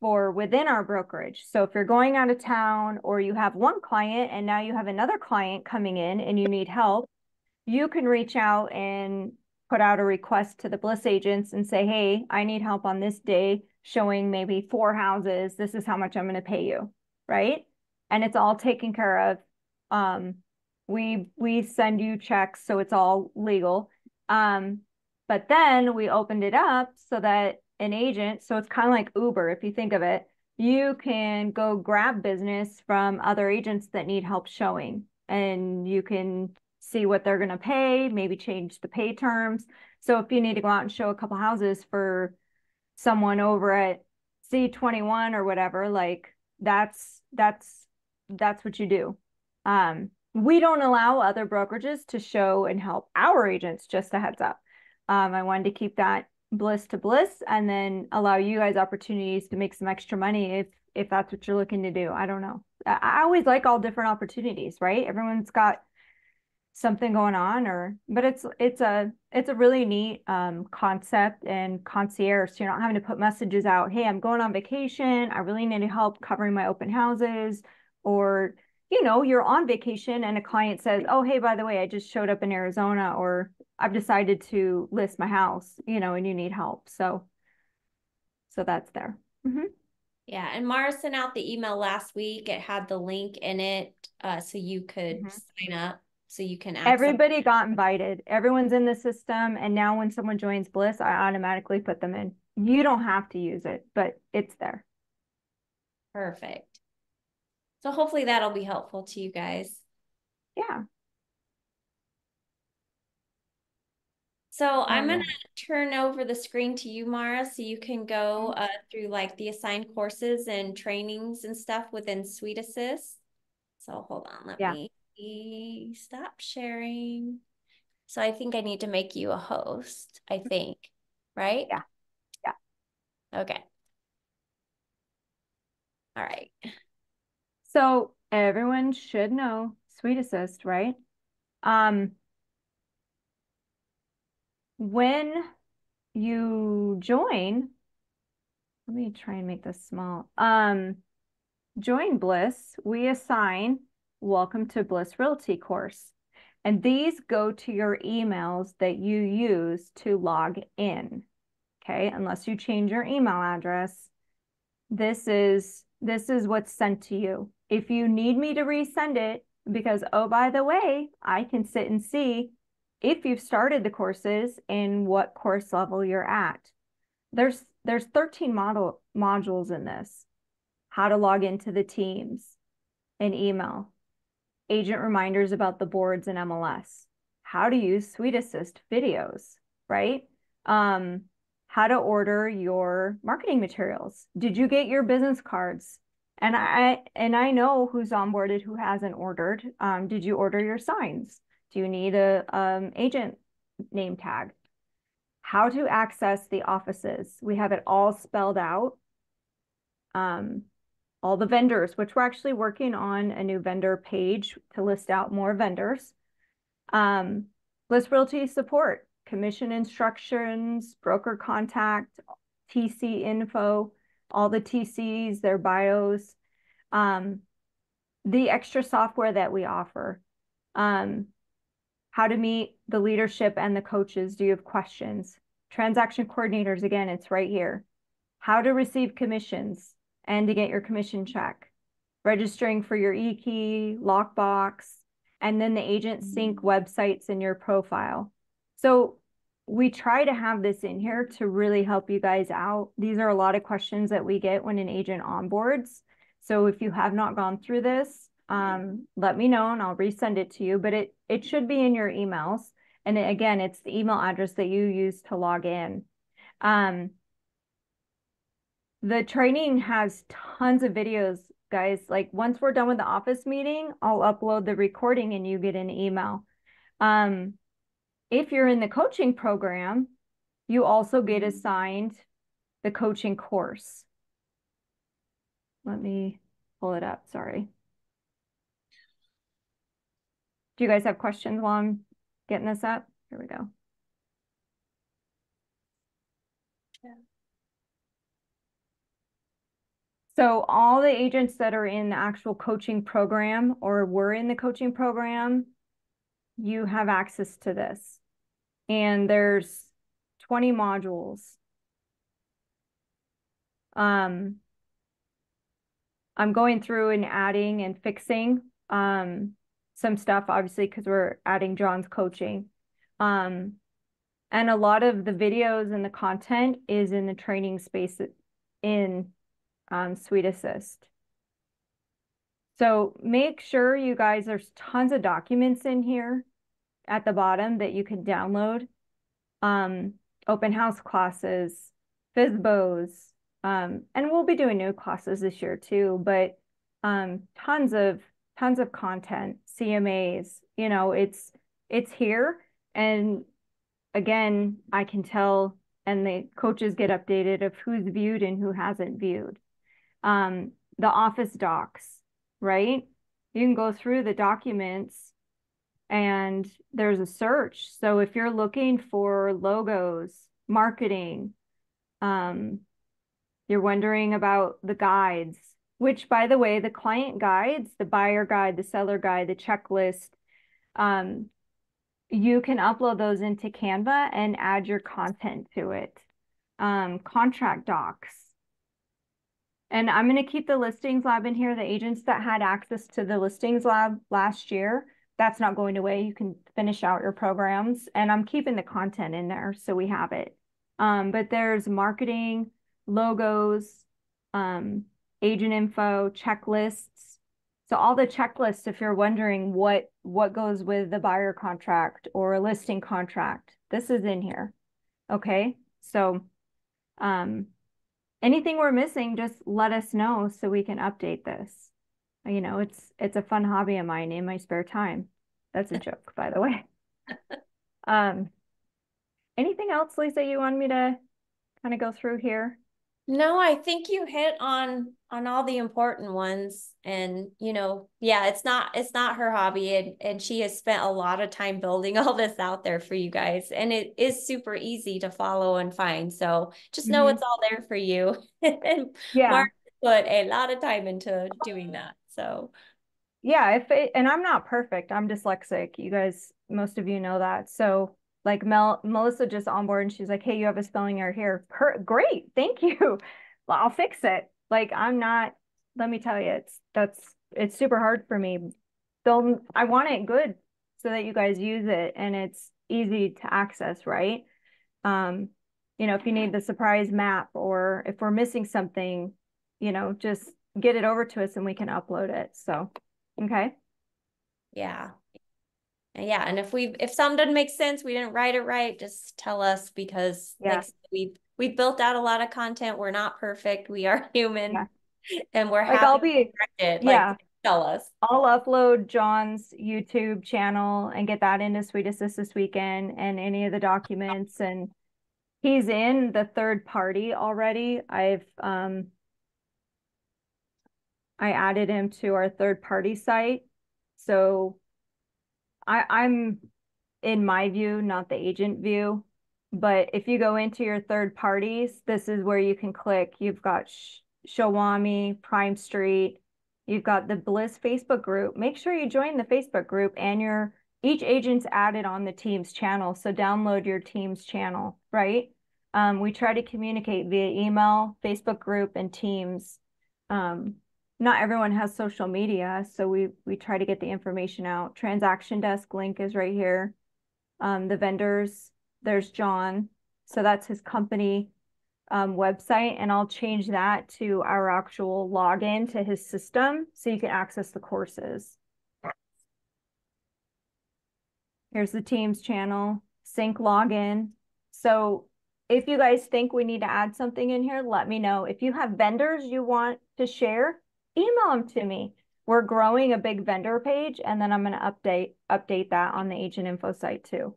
for within our brokerage. So if you're going out of town or you have one client and now you have another client coming in and you need help, you can reach out and put out a request to the Bliss agents and say, hey, I need help on this day showing maybe 4 houses. This is how much I'm going to pay you, right? And it's all taken care of. We send you checks, so it's all legal. But then we opened it up so that an agent, so it's kind of like Uber, if you think of it, you can go grab business from other agents that need help showing, and you can see what they're going to pay, maybe change the pay terms. So if you need to go out and show a couple houses for someone over at C21 or whatever, like that's what you do. We don't allow other brokerages to show and help our agents, just a heads up. I wanted to keep that Bliss to Bliss and then allow you guys opportunities to make some extra money if that's what you're looking to do. I don't know. I always like all different opportunities, right? Everyone's got something going on, but it's a really neat concept and concierge. So you're not having to put messages out, hey, I'm going on vacation, I really need help covering my open houses, or you're on vacation and a client says, oh, hey, by the way, I just showed up in Arizona, or I've decided to list my house, and you need help. So that's there. Yeah, and Mara sent out the email last week. It had the link in it, so you could sign up, so you can access. Everybody got invited. Everyone's in the system, and now when someone joins Bliss, I automatically put them in. You don't have to use it, but it's there. Perfect. So hopefully that'll be helpful to you guys. Yeah. So I'm going to turn over the screen to you, Mara, so you can go through like the assigned courses and trainings and stuff within Suite Assist. So hold on, let me stop sharing. So I think I need to make you a host, I think, right? Yeah. Okay. All right. So everyone should know Suite Assist, right? When you join, let me try and make this small. Join Bliss, we assign Welcome to Bliss Realty course. And these go to your emails that you use to log in. Okay, unless you change your email address, this is what's sent to you. If you need me to resend it, because, oh, by the way, I can sit and see if you've started the courses and what course level you're at. There's 13 modules in this. How to log into the teams and email, agent reminders about the boards and MLS, how to use Suite Assist videos, right? How to order your marketing materials. Did you get your business cards? And I know who's onboarded, who hasn't ordered. Did you order your signs? Do you need a agent name tag? How to access the offices. We have it all spelled out. All the vendors, which we're actually working on a new vendor page to list out more vendors. Bliss Realty support. commission instructions, broker contact, TC info, all the TCs, their bios, the extra software that we offer, how to meet the leadership and the coaches. Do you have questions? Transaction coordinators, again, it's right here. How to receive commissions and to get your commission check. Registering for your e-key, lockbox, and then the agent sync websites in your profile. So we try to have this in here to really help you guys out. These are a lot of questions that we get when an agent onboards. So if you have not gone through this, let me know and I'll resend it to you, but it should be in your emails. And again, it's the email address that you use to log in. The training has tons of videos, guys. Like once we're done with the office meeting, I'll upload the recording and you get an email. If you're in the coaching program, you also get assigned the coaching course. Let me pull it up, sorry. Do you guys have questions while I'm getting this up? Here we go. Yeah. So all the agents that are in the actual coaching program or were in the coaching program, you have access to this. And there's 20 modules. I'm going through and adding and fixing some stuff, obviously, because we're adding Jon's coaching. And a lot of the videos and the content is in the training space in Suite Assist. So make sure you guys, there's tons of documents in here at the bottom that you can download. Open house classes, FSBOs, and we'll be doing new classes this year too, but tons of content, CMAs, you know, it's here. And again, I can tell, and the coaches get updated of who's viewed and who hasn't viewed. The office docs, right? You can go through the documents and there's a search. So if you're looking for logos, marketing, you're wondering about the guides, which by the way, the client guides, the buyer guide, the seller guide, the checklist, you can upload those into Canva and add your content to it. Contract docs. And I'm going to keep the listings lab in here. The agents that had access to the listings lab last year, that's not going away. You can finish out your programs. And I'm keeping the content in there so we have it. But there's marketing, logos, agent info, checklists. So all the checklists, if you're wondering what goes with the buyer contract or a listing contract, this is in here. Okay, so anything we're missing, just let us know so we can update this. You know, it's a fun hobby of mine in my spare time. That's a joke, by the way. Anything else, Lisa, you want me to kind of go through here? No, I think you hit on all the important ones. And you know, yeah, it's not her hobby, and she has spent a lot of time building all this out there for you guys, and it is super easy to follow and find. So just know it's all there for you. And Yeah. Mark put a lot of time into doing that. So yeah, and I'm not perfect. I'm dyslexic. You guys, most of you know that. So like Melissa just onboarded and she's like, hey, you have a spelling error here. Great, thank you. Well, I'll fix it. Like I'm not, let me tell you, it's super hard for me. So I want it good so that you guys use it and it's easy to access, right? You know, if you need the surprise map or if we're missing something, you know, just get it over to us and we can upload it. So, okay. yeah. Yeah, and if some doesn't make sense, we didn't write it right, just tell us, because like we've built out a lot of content. We're not perfect. We are human, and we're like happy I'll be corrected. yeah. Like tell us. I'll upload Jon's YouTube channel and get that into Suite Assist this weekend and any of the documents. And he's in the third party already. I added him to our third party site. So I'm in my view, not the agent view. But if you go into your third parties, this is where you can click. You've got Shawami, Prime Street. You've got the Bliss Facebook group. Make sure you join the Facebook group, and each agent's added on the team's channel. So download your team's channel, right? We try to communicate via email, Facebook group, and Teams. Not everyone has social media, so we try to get the information out. Transaction desk link is right here. The vendors, there's Jon. So that's his company website, and I'll change that to our actual login to his system so you can access the courses. Here's the Teams channel, sync login. So if you guys think we need to add something in here, let me know. If you have vendors you want to share, email them to me. We're growing a big vendor page, and then I'm going to update that on the agent info site too.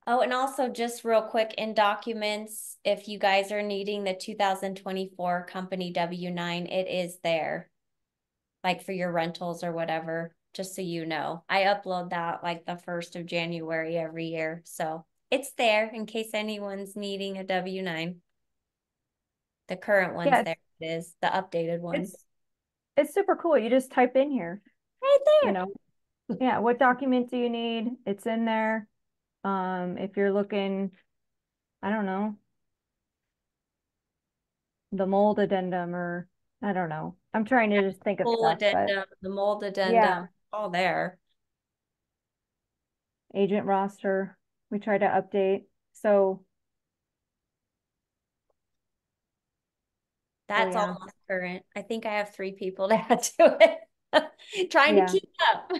Oh, and also just real quick in documents, if you guys are needing the 2024 company W-9, it is there, like for your rentals or whatever, just so you know. I upload that like the 1st of January every year. So it's there in case anyone's needing a W-9. The current one's there. It is the updated one. It's super cool. You just type in here. Right there. You know, yeah, what document do you need? It's in there. If you're looking, I don't know, the mold addendum, or I don't know. I'm trying to just think of stuff, addendum, the mold addendum, yeah, all there. Agent roster, we try to update. So that's yeah. almost current. I think I have 3 people to add to it. Trying to keep up.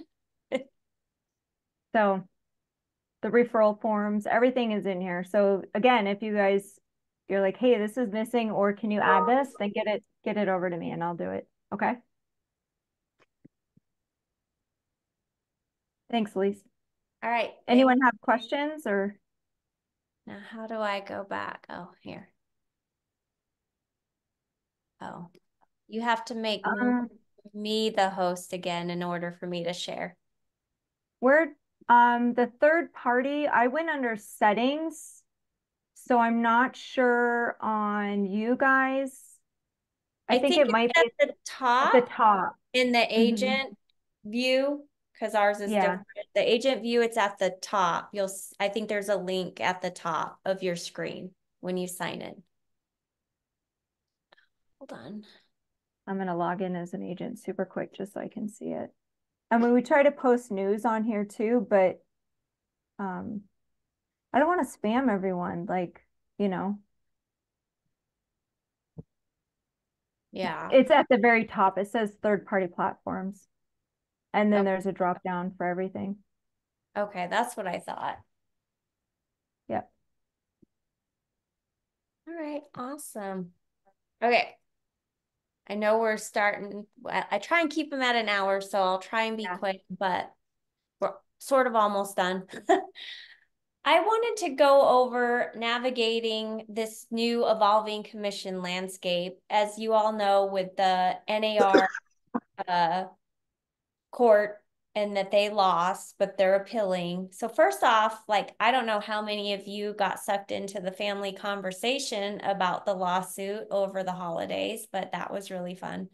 So the referral forms, everything is in here. So again, if you guys, you're like, hey, this is missing, or can you add this? Then get it over to me and I'll do it. Okay. Thanks, Lise. All right. Anyone have questions or? Now, how do I go back? Oh, here. Oh, you have to make me the host again in order for me to share. We're the third party, I went under settings, so I'm not sure on you guys. I think it might be at the top. At the top. In the agent view, because ours is different. The agent view, it's at the top. I think there's a link at the top of your screen when you sign in. Hold on. I'm going to log in as an agent super quick just so I can see it. I mean, we try to post news on here too, but I don't want to spam everyone, like, you know. Yeah. It's at the very top. It says third-party platforms. And then there's a drop down for everything. Okay, that's what I thought. Yep. All right, awesome. Okay. I know we're starting. I try and keep them at an hour, so I'll try and be quick, but we're sort of almost done. I wanted to go over navigating this new evolving commission landscape. As you all know, with the NAR court, and that they lost, but they're appealing. So first off, like, I don't know how many of you got sucked into the family conversation about the lawsuit over the holidays, but that was really fun.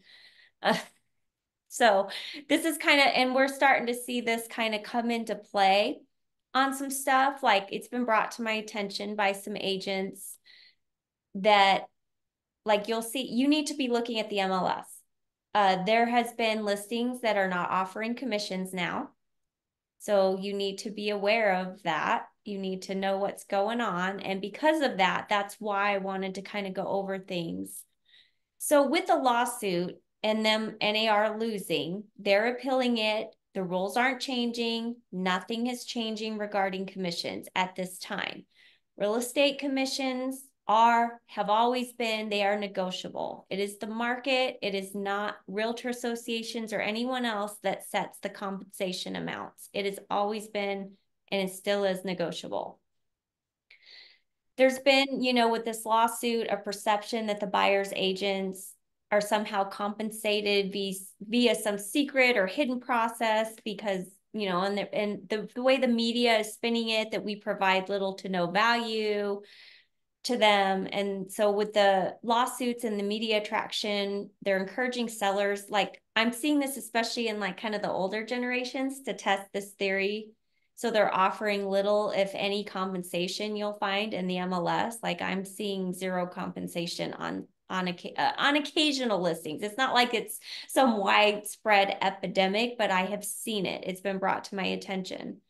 So this is kind of, and we're starting to see this kind of come into play on some stuff. Like, it's been brought to my attention by some agents that, like, you'll see, you need to be looking at the MLS. There has been listings that are not offering commissions now. So you need to be aware of that. You need to know what's going on. And because of that, that's why I wanted to kind of go over things. So with the lawsuit and them NAR losing, they're appealing it. The rules aren't changing. Nothing is changing regarding commissions at this time. Real estate commissions have always been, they are negotiable. It is the market. It is not realtor associations or anyone else that sets the compensation amounts. It has always been, and it still is, negotiable. There's been, you know, with this lawsuit, a perception that the buyer's agents are somehow compensated via some secret or hidden process because, you know, and the way the media is spinning it, that we provide little to no value to them. And so with the lawsuits and the media traction, they're encouraging sellers, like I'm seeing this especially in like kind of the older generations, to test this theory. So they're offering little, if any, compensation. You'll find in the MLS, like I'm seeing zero compensation on occasional listings. It's not like it's some widespread epidemic, but I have seen it. It's been brought to my attention.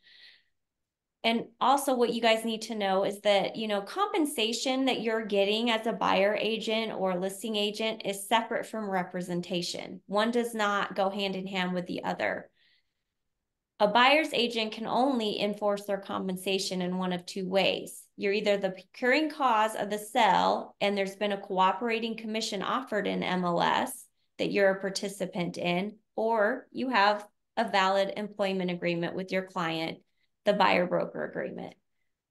And also what you guys need to know is that, you know, compensation that you're getting as a buyer agent or listing agent is separate from representation. One does not go hand in hand with the other. A buyer's agent can only enforce their compensation in one of two ways. You're either the procuring cause of the sale and there's been a cooperating commission offered in MLS that you're a participant in, or you have a valid employment agreement with your client, the buyer broker agreement.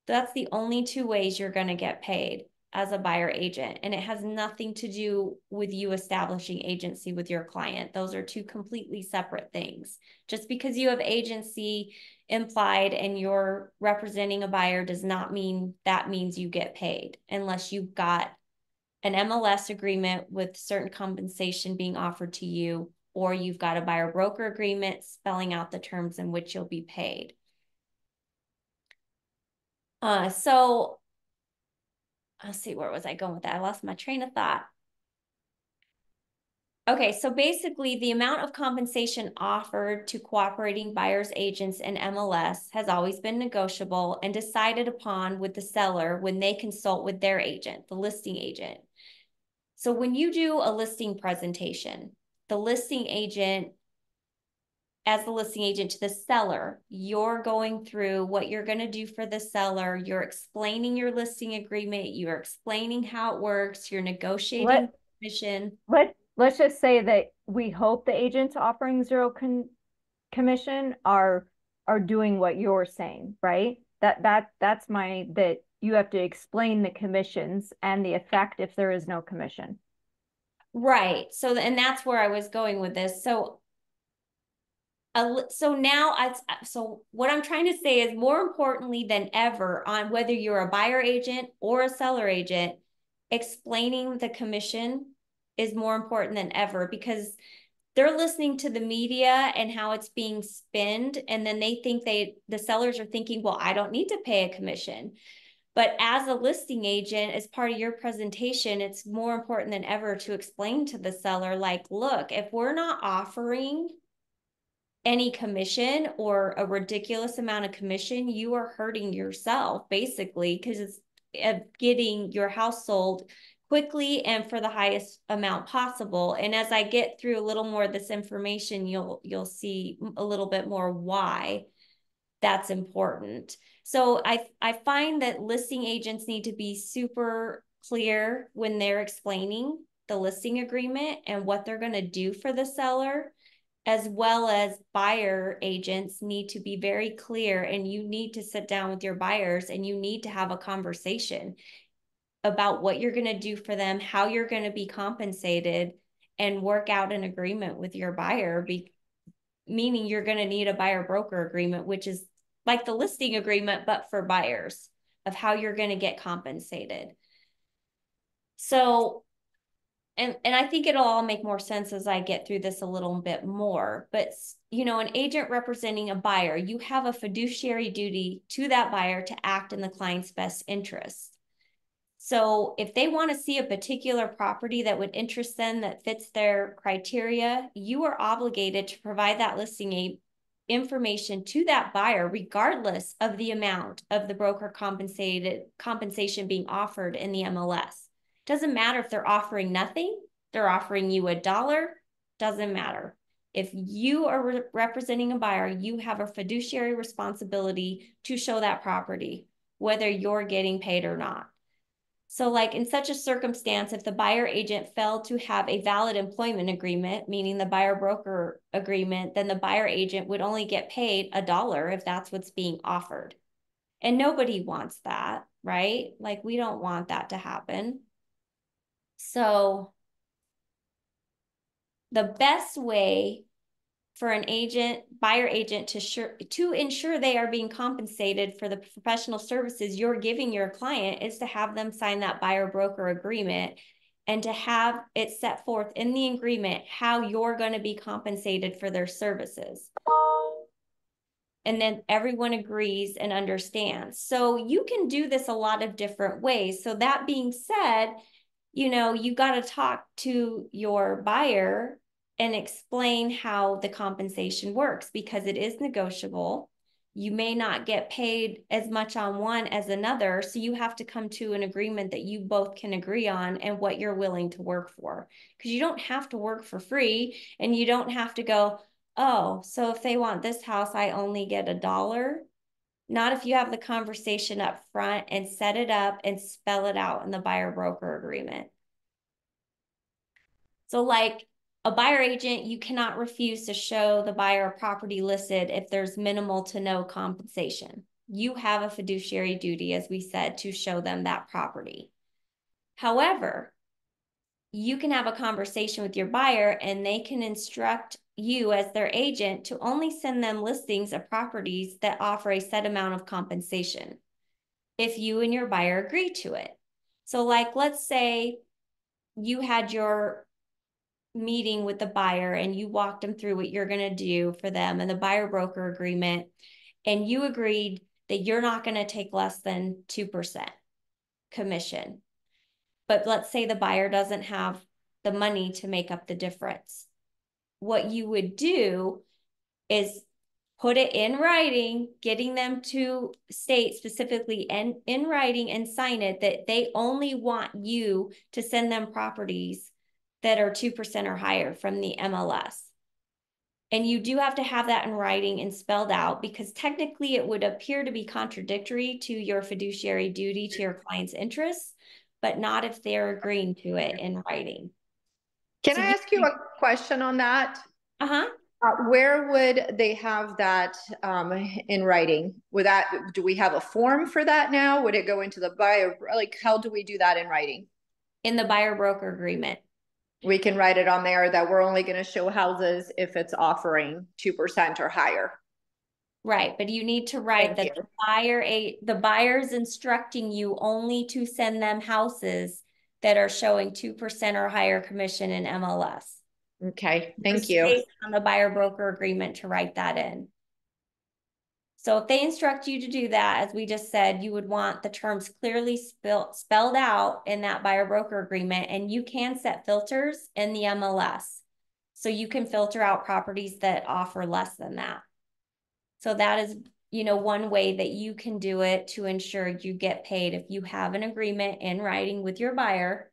That's the only two ways you're going to get paid as a buyer agent. And it has nothing to do with you establishing agency with your client. Those are two completely separate things. Just because you have agency implied and you're representing a buyer does not mean that means you get paid, unless you've got an MLS agreement with certain compensation being offered to you, or you've got a buyer broker agreement spelling out the terms in which you'll be paid. So let's see, where was I going with that? I lost my train of thought. Okay, so basically the amount of compensation offered to cooperating buyers agents in MLS has always been negotiable and decided upon with the seller when they consult with their agent, the listing agent. So when you do a listing presentation, the listing agent, as the listing agent to the seller, you're going through what you're going to do for the seller. You're explaining your listing agreement. You're explaining how it works. You're negotiating commission. Let's just say that we hope the agents offering zero commission are doing what you're saying, right? That's that you have to explain the commissions and the effect if there is no commission. Right. So, and that's where I was going with this. So what I'm trying to say is, more importantly than ever, on whether you're a buyer agent or a seller agent, explaining the commission is more important than ever, because they're listening to the media and how it's being spinned. And then they think the sellers are thinking, well, I don't need to pay a commission. But as a listing agent, as part of your presentation, it's more important than ever to explain to the seller, like, look, if we're not offering any commission or a ridiculous amount of commission, you are hurting yourself, basically, because it's getting your house sold quickly and for the highest amount possible. And as I get through a little more of this information, you'll see a little bit more why that's important. So I find that listing agents need to be super clear when they're explaining the listing agreement and what they're going to do for the seller, as well as buyer agents need to be very clear, and you need to sit down with your buyers and you need to have a conversation about what you're going to do for them, how you're going to be compensated, and work out an agreement with your buyer, meaning you're going to need a buyer broker agreement, which is like the listing agreement, but for buyers, of how you're going to get compensated. So, and I think it'll all make more sense as I get through this a little bit more. But, you know, an agent representing a buyer, you have a fiduciary duty to that buyer to act in the client's best interest. So if they want to see a particular property that would interest them, that fits their criteria, you are obligated to provide that listing information to that buyer, regardless of the amount of the broker compensation being offered in the MLS. Doesn't matter if they're offering nothing, they're offering you $1, doesn't matter. If you are representing a buyer, you have a fiduciary responsibility to show that property, whether you're getting paid or not. So like in such a circumstance, if the buyer agent failed to have a valid employment agreement, meaning the buyer broker agreement, then the buyer agent would only get paid $1 if that's what's being offered. And nobody wants that, right? Like, we don't want that to happen. So the best way for an buyer agent to ensure they are being compensated for the professional services you're giving your client is to have them sign that buyer broker agreement and to have it set forth in the agreement how you're going to be compensated for their services. And then everyone agrees and understands. So you can do this a lot of different ways. So that being said, you got to talk to your buyer and explain how the compensation works, because it is negotiable. You may not get paid as much on one as another. So you have to come to an agreement that you both can agree on and what you're willing to work for. Because you don't have to work for free, and you don't have to go, oh, so if they want this house, I only get $1. Not if you have the conversation up front and set it up and spell it out in the buyer broker agreement. So like a buyer agent, you cannot refuse to show the buyer a property listed if there's minimal to no compensation. You have a fiduciary duty, as we said, to show them that property. However, you can have a conversation with your buyer and they can instruct you as their agent to only send them listings of properties that offer a set amount of compensation if you and your buyer agree to it. So like, let's say you had your meeting with the buyer and you walked them through what you're going to do for them and the buyer broker agreement, and you agreed that you're not going to take less than 2% commission. But let's say the buyer doesn't have the money to make up the difference. What you would do is put it in writing, getting them to state specifically and in writing and sign it that they only want you to send them properties that are 2% or higher from the MLS. And you do have to have that in writing and spelled out, because technically it would appear to be contradictory to your fiduciary duty to your client's interests, but not if they're agreeing to it in writing. Can I ask you a question on that? Uh-huh. Where would they have that in writing? Do we have a form for that now? Would it go into the buyer? Like, how do we do that in writing? In the buyer broker agreement. We can write it on there that we're only going to show houses if it's offering 2% or higher. Right, but you need to write that the buyer's instructing you only to send them houses that are showing 2% or higher commission in MLS. Okay, thank you. Based on the buyer broker agreement to write that in. So if they instruct you to do that, as we just said, you would want the terms clearly spelled out in that buyer broker agreement, and you can set filters in the MLS. So you can filter out properties that offer less than that. So that is, one way that you can do it to ensure you get paid if you have an agreement in writing with your buyer.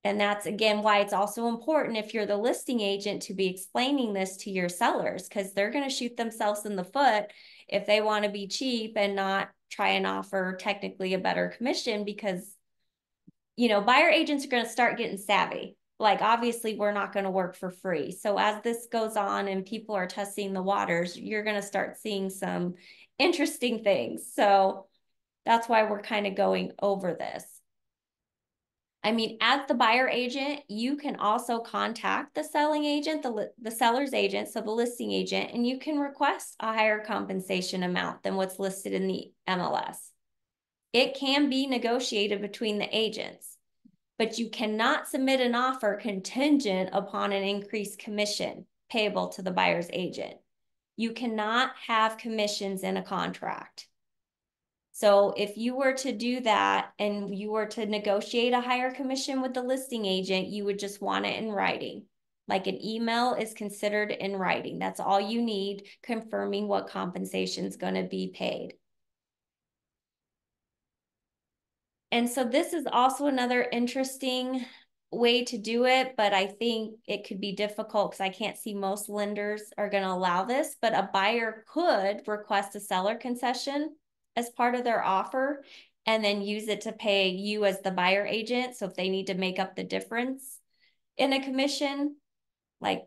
And that's, again, why it's also important if you're the listing agent to be explaining this to your sellers, because they're going to shoot themselves in the foot if they want to be cheap and not try and offer technically a better commission, because, buyer agents are going to start getting savvy. Like, obviously, we're not going to work for free. So as this goes on and people are testing the waters, you're going to start seeing some interesting things. So that's why we're kind of going over this. I mean, as the buyer agent, you can also contact the selling agent, the seller's agent, so the listing agent, and you can request a higher compensation amount than what's listed in the MLS. It can be negotiated between the agents, but you cannot submit an offer contingent upon an increased commission payable to the buyer's agent. You cannot have commissions in a contract. So if you were to do that and you were to negotiate a higher commission with the listing agent, you would just want it in writing. Like, an email is considered in writing. That's all you need, confirming what compensation is going to be paid. And so this is also another interesting way to do it, but I think it could be difficult because I can't see most lenders are going to allow this, but a buyer could request a seller concession as part of their offer and then use it to pay you as the buyer agent. So if they need to make up the difference in a commission, like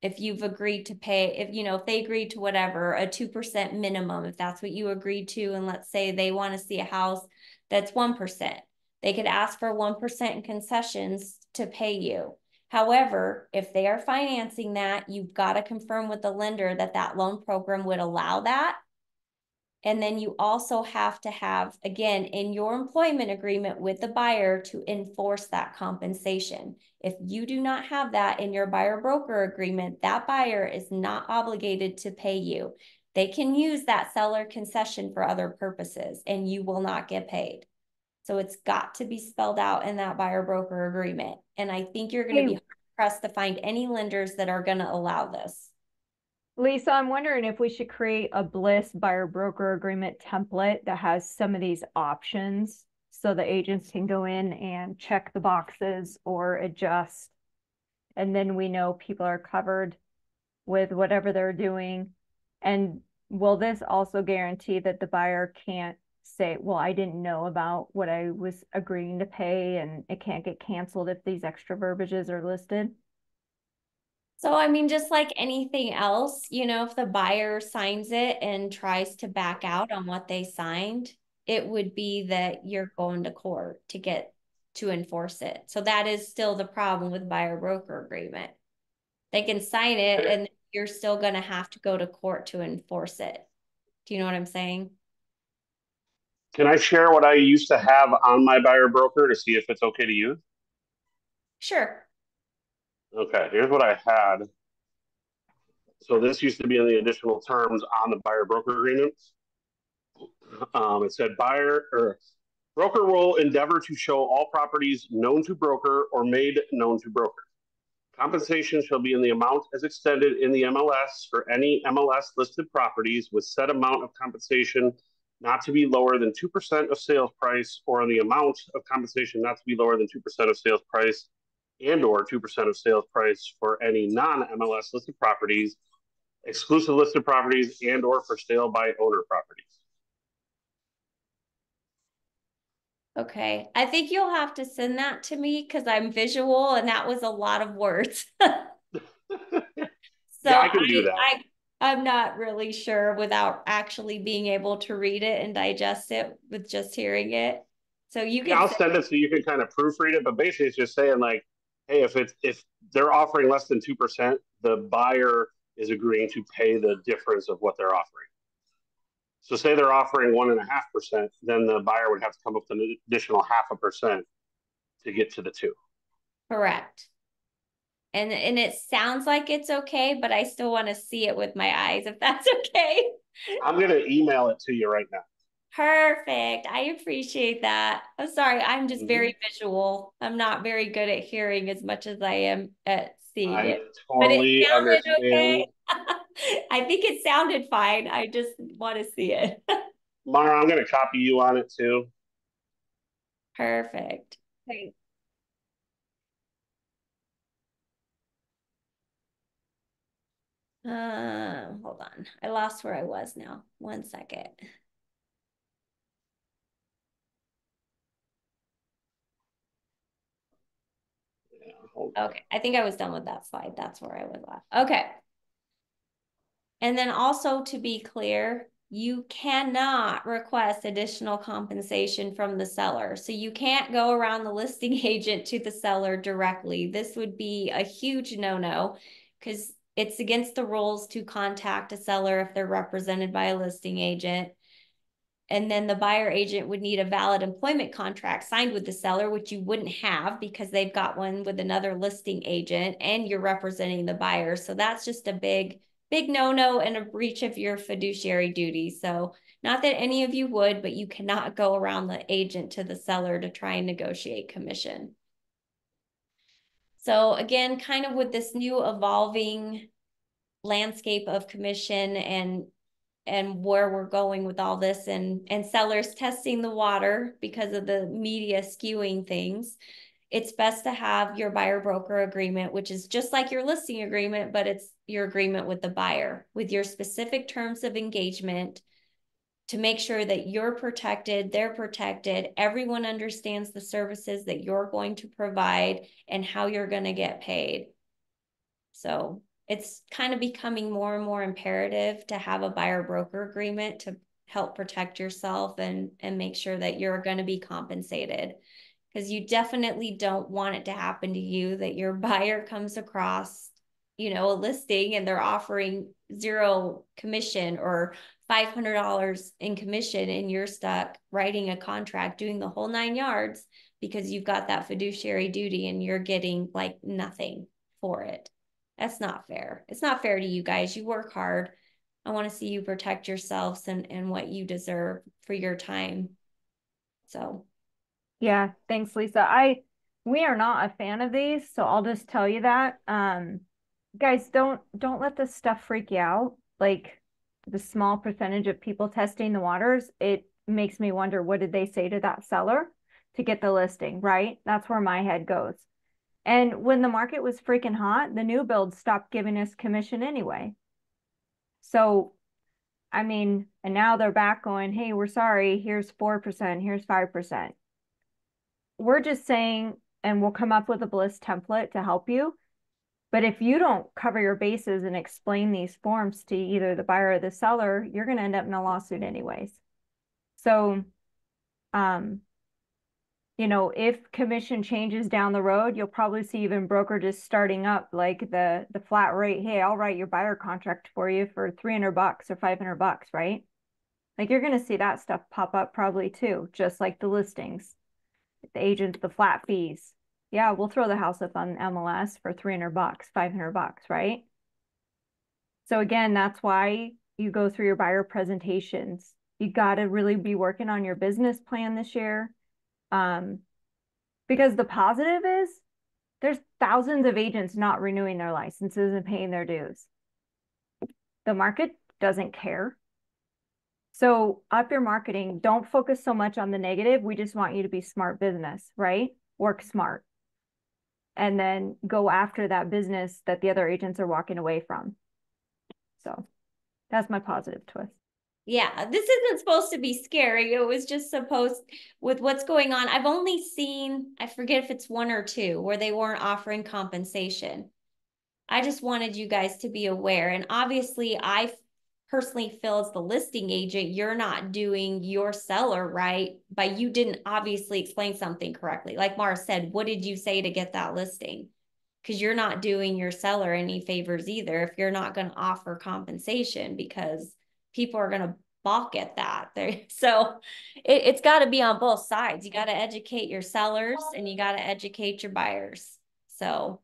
if you've agreed to pay, if they agreed to whatever, a 2% minimum, if that's what you agreed to, and let's say they want to see a house that's 1%, they could ask for 1% in concessions to pay you. However, if they are financing that, you've got to confirm with the lender that that loan program would allow that. And then you also have to have, again, in your employment agreement with the buyer to enforce that compensation. If you do not have that in your buyer broker agreement, that buyer is not obligated to pay you. They can use that seller concession for other purposes and you will not get paid. So it's got to be spelled out in that buyer broker agreement. And I think you're going to be hard pressed to find any lenders that are going to allow this. Lisa, I'm wondering if we should create a Bliss buyer broker agreement template that has some of these options so the agents can go in and check the boxes or adjust. And then we know people are covered with whatever they're doing. And will this also guarantee that the buyer can't say, well, I didn't know about what I was agreeing to pay and it can't get canceled if these extra verbiages are listed? So, I mean, just like anything else, you know, if the buyer signs it and tries to back out on what they signed, it would be that you're going to court to get to enforce it. So that is still the problem with buyer broker agreement. They can sign it and you're still going to have to go to court to enforce it. Do you know what I'm saying? Can I share what I used to have on my buyer broker to see if it's okay to use? Sure. Okay, here's what I had. So this used to be in the additional terms on the buyer broker agreement. It said broker will endeavor to show all properties known to broker or made known to broker. Compensation shall be in the amount as extended in the MLS for any MLS listed properties with said amount of compensation not to be lower than 2% of sales price or the amount of compensation not to be lower than 2% of sales price and or 2% of sales price for any non-MLS listed properties, exclusive listed properties, and or for sale by owner properties. Okay. I think you'll have to send that to me because I'm visual and that was a lot of words. So yeah, I can do that. I'm not really sure without actually being able to read it and digest it with just hearing it. So you can I'll send it so you can kind of proofread it, but basically it's just saying like, hey, if they're offering less than 2%, the buyer is agreeing to pay the difference of what they're offering. So say they're offering 1.5%, then the buyer would have to come up with an additional 0.5% to get to the 2. Correct. And it sounds like it's okay, but I still want to see it with my eyes, if that's okay. I'm going to email it to you right now. Perfect. I appreciate that. I'm sorry. I'm just very visual. I'm not very good at hearing as much as I am at seeing it. Totally But it sounded understand. okay. I think it sounded fine. I just want to see it. Mara, I'm going to copy you on it too. Perfect. Hey. Hold on. I lost where I was now. 1 second. Okay, I think I was done with that slide. That's where I was at. Okay. And then also to be clear, you cannot request additional compensation from the seller. So you can't go around the listing agent to the seller directly. This would be a huge no-no because it's against the rules to contact a seller if they're represented by a listing agent. And then the buyer agent would need a valid employment contract signed with the seller, which you wouldn't have because they've got one with another listing agent and you're representing the buyer. So that's just a big no-no and a breach of your fiduciary duty. So not that any of you would, but you cannot go around the agent to the seller to try and negotiate commission. So again, kind of with this new evolving landscape of commission and where we're going with all this and sellers testing the water because of the media skewing things, it's best to have your buyer broker agreement, which is just like your listing agreement, but it's your agreement with the buyer with your specific terms of engagement to make sure that you're protected, they're protected, everyone understands the services that you're going to provide and how you're going to get paid. So it's kind of becoming more and more imperative to have a buyer broker agreement to help protect yourself and make sure that you're going to be compensated. because you definitely don't want it to happen to you that your buyer comes across, you know, a listing and they're offering 0 commission or $500 in commission, and you're stuck writing a contract, doing the whole 9 yards because you've got that fiduciary duty and you're getting like nothing for it. That's not fair. It's not fair to you guys. You work hard. I want to see you protect yourselves and what you deserve for your time. So Yeah, thanks, Lisa. We are not a fan of these, so I'll just tell you that. Guys, don't let this stuff freak you out. Like the small percentage of people testing the waters, it makes me wonder, what did they say to that seller to get the listing, right? That's where my head goes. And when the market was freaking hot, the new builds stopped giving us commission anyway. So, I mean, and now they're back going, hey, we're sorry, here's 4%, here's 5%. We're just saying, and we'll come up with a Bliss template to help you. But if you don't cover your bases and explain these forms to either the buyer or the seller, you're going to end up in a lawsuit anyways. So, you know, if commission changes down the road, you'll probably see even brokerages starting up like the flat rate. Hey, I'll write your buyer contract for you for $300 or $500, right? Like you're going to see that stuff pop up probably too, just like the listings, the agents, the flat fees. Yeah, we'll throw the house up on MLS for $300, $500, right? So again, that's why you go through your buyer presentations. You got to really be working on your business plan this year. Because the positive is there's thousands of agents not renewing their licenses and paying their dues. The market doesn't care. So up your marketing, don't focus so much on the negative. We just want you to be smart business, right? Work smart. And then go after that business that the other agents are walking away from. So that's my positive twist. yeah, this isn't supposed to be scary. It was just supposed, with what's going on. I've only seen, I forget if it's 1 or 2, where they weren't offering compensation. I just wanted you guys to be aware. And obviously, I personally feel as the listing agent, you're not doing your seller right, but you didn't obviously explain something correctly. Like Mara said, what did you say to get that listing? Because you're not doing your seller any favors either if you're not going to offer compensation, because people are going to balk at that. So it's got to be on both sides. You got to educate your sellers and you got to educate your buyers. So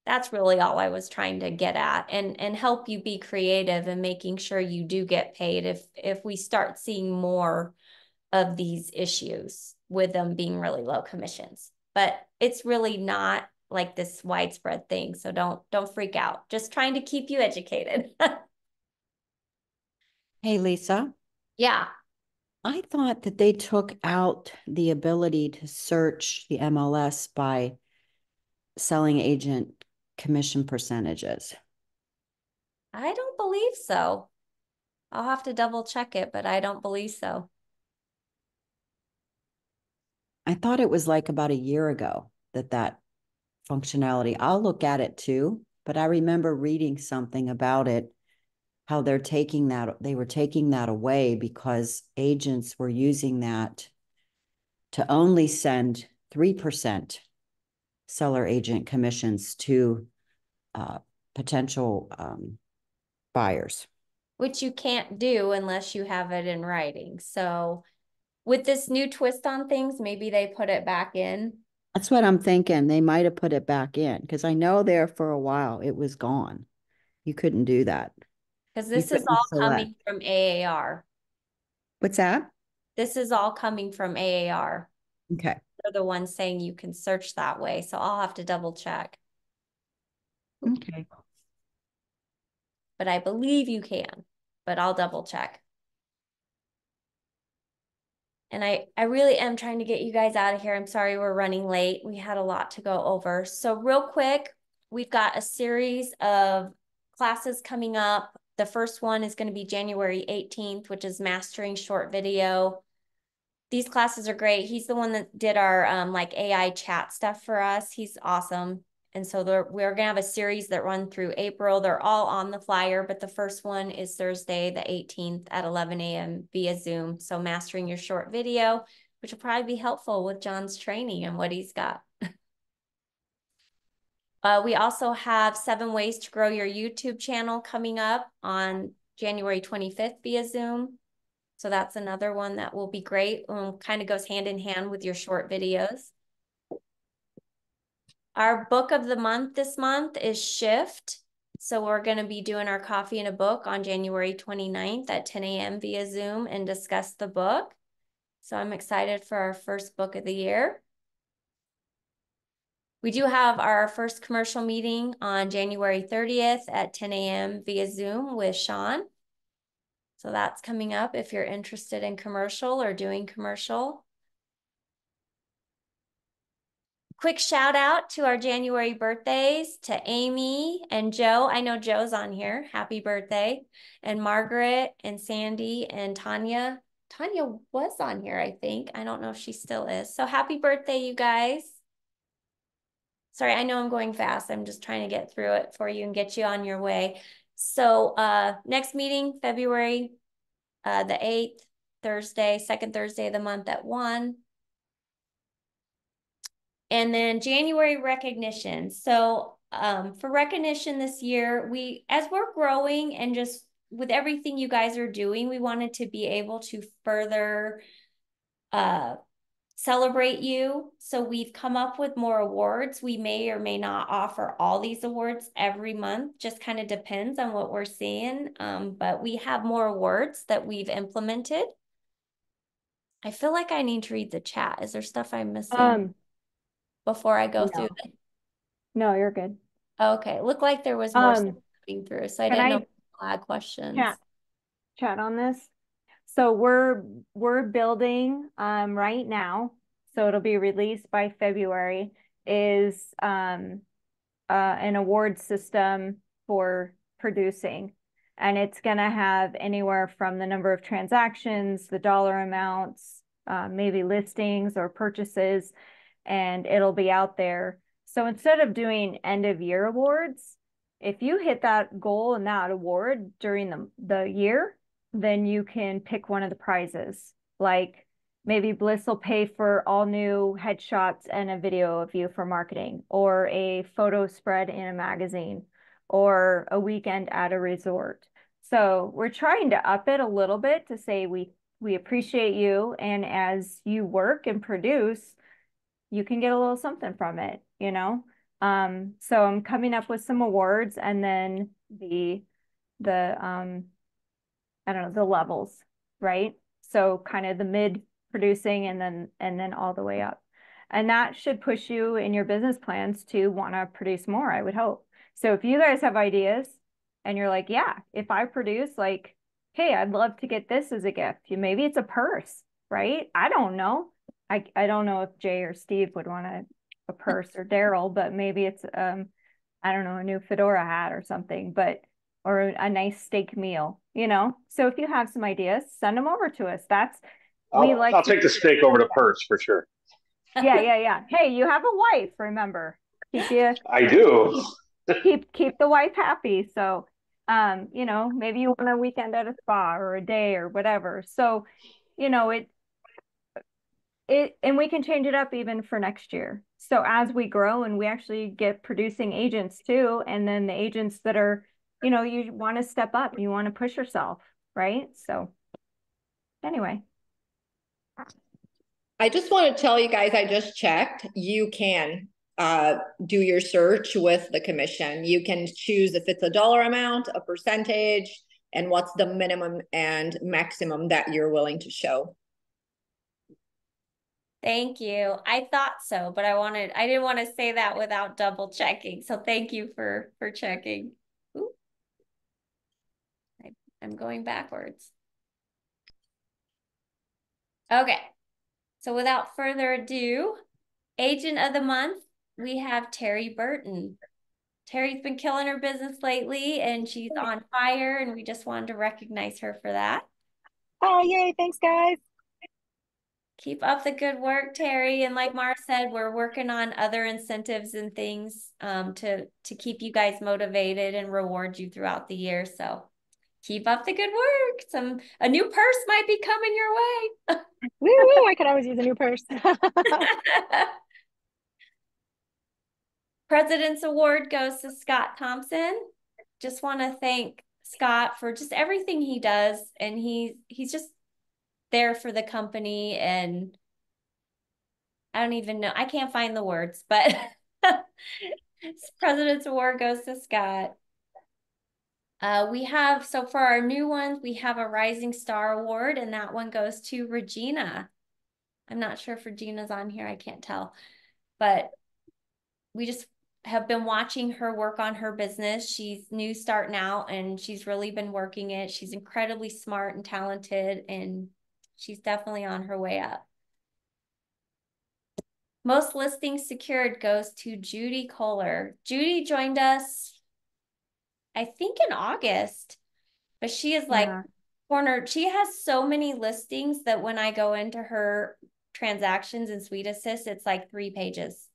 that's really all I was trying to get at, and help you be creative and making sure you do get paid if we start seeing more of these issues with them being really low commissions. But it's really not like this widespread thing. So don't freak out. Just trying to keep you educated. Hey, Lisa. Yeah. I thought that they took out the ability to search the MLS by selling agent commission percentages. I don't believe so. I'll have to double check it, but I don't believe so. I thought it was like about a year ago that functionality. I'll look at it too, but I remember reading something about it, how they were taking that away because agents were using that to only send 3% seller agent commissions to potential buyers. Which you can't do unless you have it in writing. So with this new twist on things, maybe they put it back in. That's what I'm thinking. They might have put it back in because I know there for a while it was gone. You couldn't do that. Because this is all select. coming from AAR. What's that? This is all coming from AAR. Okay. They're the ones saying you can search that way. So I'll have to double check. Okay. But I believe you can, but I'll double check. And I really am trying to get you guys out of here. I'm sorry we're running late. We had a lot to go over. So real quick, we've got a series of classes coming up. The first one is going to be January 18th, which is Mastering Short Video. These classes are great. He's the one that did our like AI chat stuff for us. He's awesome. And so we're going to have a series that run through April. They're all on the flyer, but the first one is Thursday, the 18th at 11 a.m. via Zoom. So Mastering Your Short Video. which will probably be helpful with Jon's training and what he's got. We also have 7 ways to grow your YouTube channel coming up on January 25th via Zoom. So that's another one that will be great. Kind of goes hand in hand with your short videos. Our book of the month this month is Shift. So we're going to be doing our coffee and a book on January 29th at 10 a.m. via Zoom and discuss the book. So I'm excited for our first book of the year. We do have our first commercial meeting on January 30th at 10 a.m. via Zoom with Sean. So that's coming up if you're interested in commercial or doing commercial. Quick shout out to our January birthdays to Amy and Joe. I know Joe's on here. Happy birthday. And Margaret and Sandy and Tanya. Tanya was on here, I think. I don't know if she still is. So happy birthday, you guys. Sorry, I know I'm going fast. I'm just trying to get through it for you and get you on your way. So next meeting, February the 8th, Thursday, second Thursday of the month at 1. And then January recognition. So for recognition this year, as we're growing and just with everything you guys are doing, we wanted to be able to further celebrate you. So we've come up with more awards. We may or may not offer all these awards every month, just kind of depends on what we're seeing. But we have more awards that we've implemented. I feel like I need to read the chat. Is there stuff I'm missing before I go through it? No, you're good. Okay, looked like there was more stuff coming through, so I didn't know if people had questions. Chat on this. So we're building right now, so it'll be released by February, is an award system for producing. And it's gonna have anywhere from the number of transactions, the dollar amounts, maybe listings or purchases, and it'll be out there. So instead of doing end of year awards, if you hit that goal and that award during the year, then you can pick one of the prizes. Like maybe Bliss will pay for all new headshots and a video of you for marketing, or a photo spread in a magazine, or a weekend at a resort. So we're trying to up it a little bit to say we appreciate you, and as you work and produce, you can get a little something from it, you know? So I'm coming up with some awards, and then the I don't know, the levels, right? So kind of the mid producing and then all the way up. And that should push you in your business plans to want to produce more, I would hope. So if you guys have ideas and you're like, yeah, if I produce, like, hey, I'd love to get this as a gift. Maybe it's a purse, right? I don't know. I don't know if Jay or Steve would want a purse, or Daryl, but maybe it's I don't know, a new fedora hat or something, or a nice steak meal, you know? So if you have some ideas, send them over to us. I'll take the steak over to purse for sure. Yeah. Hey, you have a wife, remember. I do. keep the wife happy. So you know, maybe you want a weekend at a spa or a day or whatever. So, you know, and we can change it up even for next year. So as we grow and we actually get producing agents too, and then the agents that are, you know, you want to step up, you want to push yourself, right? So anyway. I just want to tell you guys, I just checked. You can do your search with the commission. You can choose if it's a dollar amount, a percentage, and what's the minimum and maximum that you're willing to show. Thank you. I thought so, but I didn't want to say that without double checking. So thank you for checking. Ooh. I'm going backwards. Okay. So without further ado, agent of the month, we have Terry Burton. Terry's been killing her business lately, and she's on fire, and we just wanted to recognize her for that. Oh, yay. Thanks, guys. Keep up the good work, Terry. And like Mara said, we're working on other incentives and things to keep you guys motivated and reward you throughout the year. So Keep up the good work. A new purse might be coming your way. Woo woo, I could always use a new purse. President's Award goes to Scott Thompson. Just want to thank Scott for just everything he does. And he's just there for the company. And I don't even know, I can't find the words, but President's Award goes to Scott. So for our new ones, we have a Rising Star Award, and that one goes to Regina. I'm not sure if Regina's on here, I can't tell, but we just have been watching her work on her business. She's new starting out, and she's really been working it. She's incredibly smart and talented, and she's definitely on her way up. Most listings secured goes to Judy Kohler. Judy joined us, I think, in August, but she is like cornered. She has so many listings that when I go into her transactions in Suite Assist, it's like 3 pages.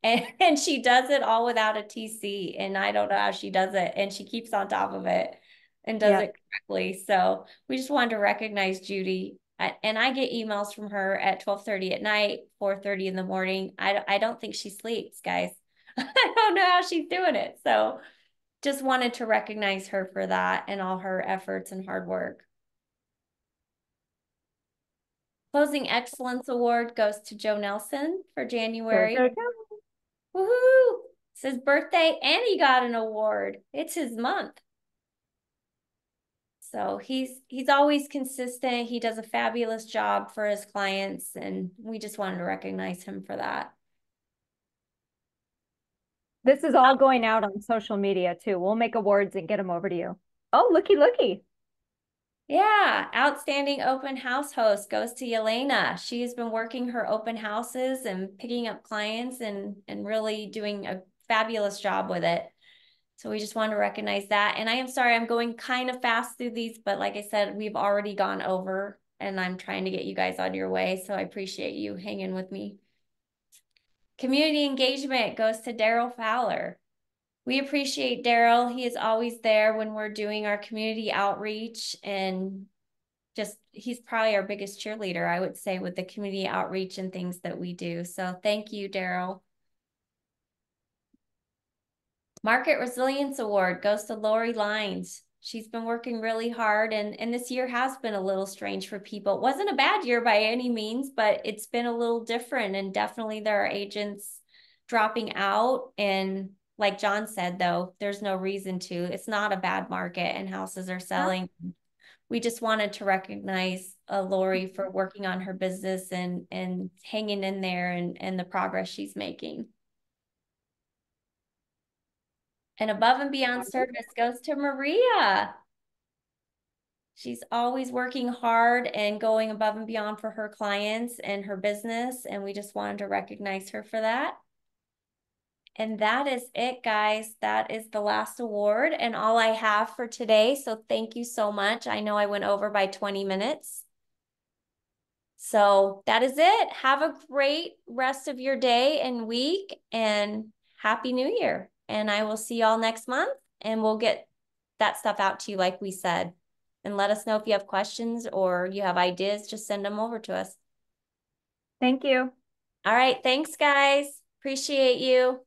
And she does it all without a TC. And I don't know how she does it. And she keeps on top of it and does it correctly. So we just wanted to recognize Judy. And I get emails from her at 12:30 at night, 4:30 in the morning. I don't think she sleeps, guys. I don't know how she's doing it. So just wanted to recognize her for that and all her efforts and hard work. Closing Excellence Award goes to Joe Nelson for January. Woohoo! It's his birthday and he got an award. It's his month. So he's always consistent. He does a fabulous job for his clients, and we just wanted to recognize him for that. This is all going out on social media too. We'll make awards and get them over to you. Oh, looky. Yeah, outstanding open house host goes to Yelena. She has been working her open houses and picking up clients and really doing a fabulous job with it. So we just want to recognize that. And I am sorry, I'm going kind of fast through these, but like I said, we've already gone over and I'm trying to get you guys on your way. So I appreciate you hanging with me. Community engagement goes to Daryl Fowler. We appreciate Daryl. He is always there when we're doing our community outreach, and he's probably our biggest cheerleader, I would say, with the community outreach and things that we do. So thank you, Daryl. Market Resilience Award goes to Lori Lines. She's been working really hard, and this year has been a little strange for people. It wasn't a bad year by any means, but it's been a little different, and definitely there are agents dropping out. And like Jon said, though, there's no reason to. It's not a bad market and houses are selling. Yeah. We just wanted to recognize Lori for working on her business and hanging in there and the progress she's making. And above and beyond service goes to Maria. She's always working hard and going above and beyond for her clients and her business. And we just wanted to recognize her for that. And that is it, guys. That is the last award and all I have for today. So thank you so much. I know I went over by 20 minutes. So that is it. Have a great rest of your day and week, and Happy New Year. And I will see y'all next month, and we'll get that stuff out to you like we said. And let us know if you have questions or you have ideas, just send them over to us. Thank you. All right. Thanks, guys. Appreciate you.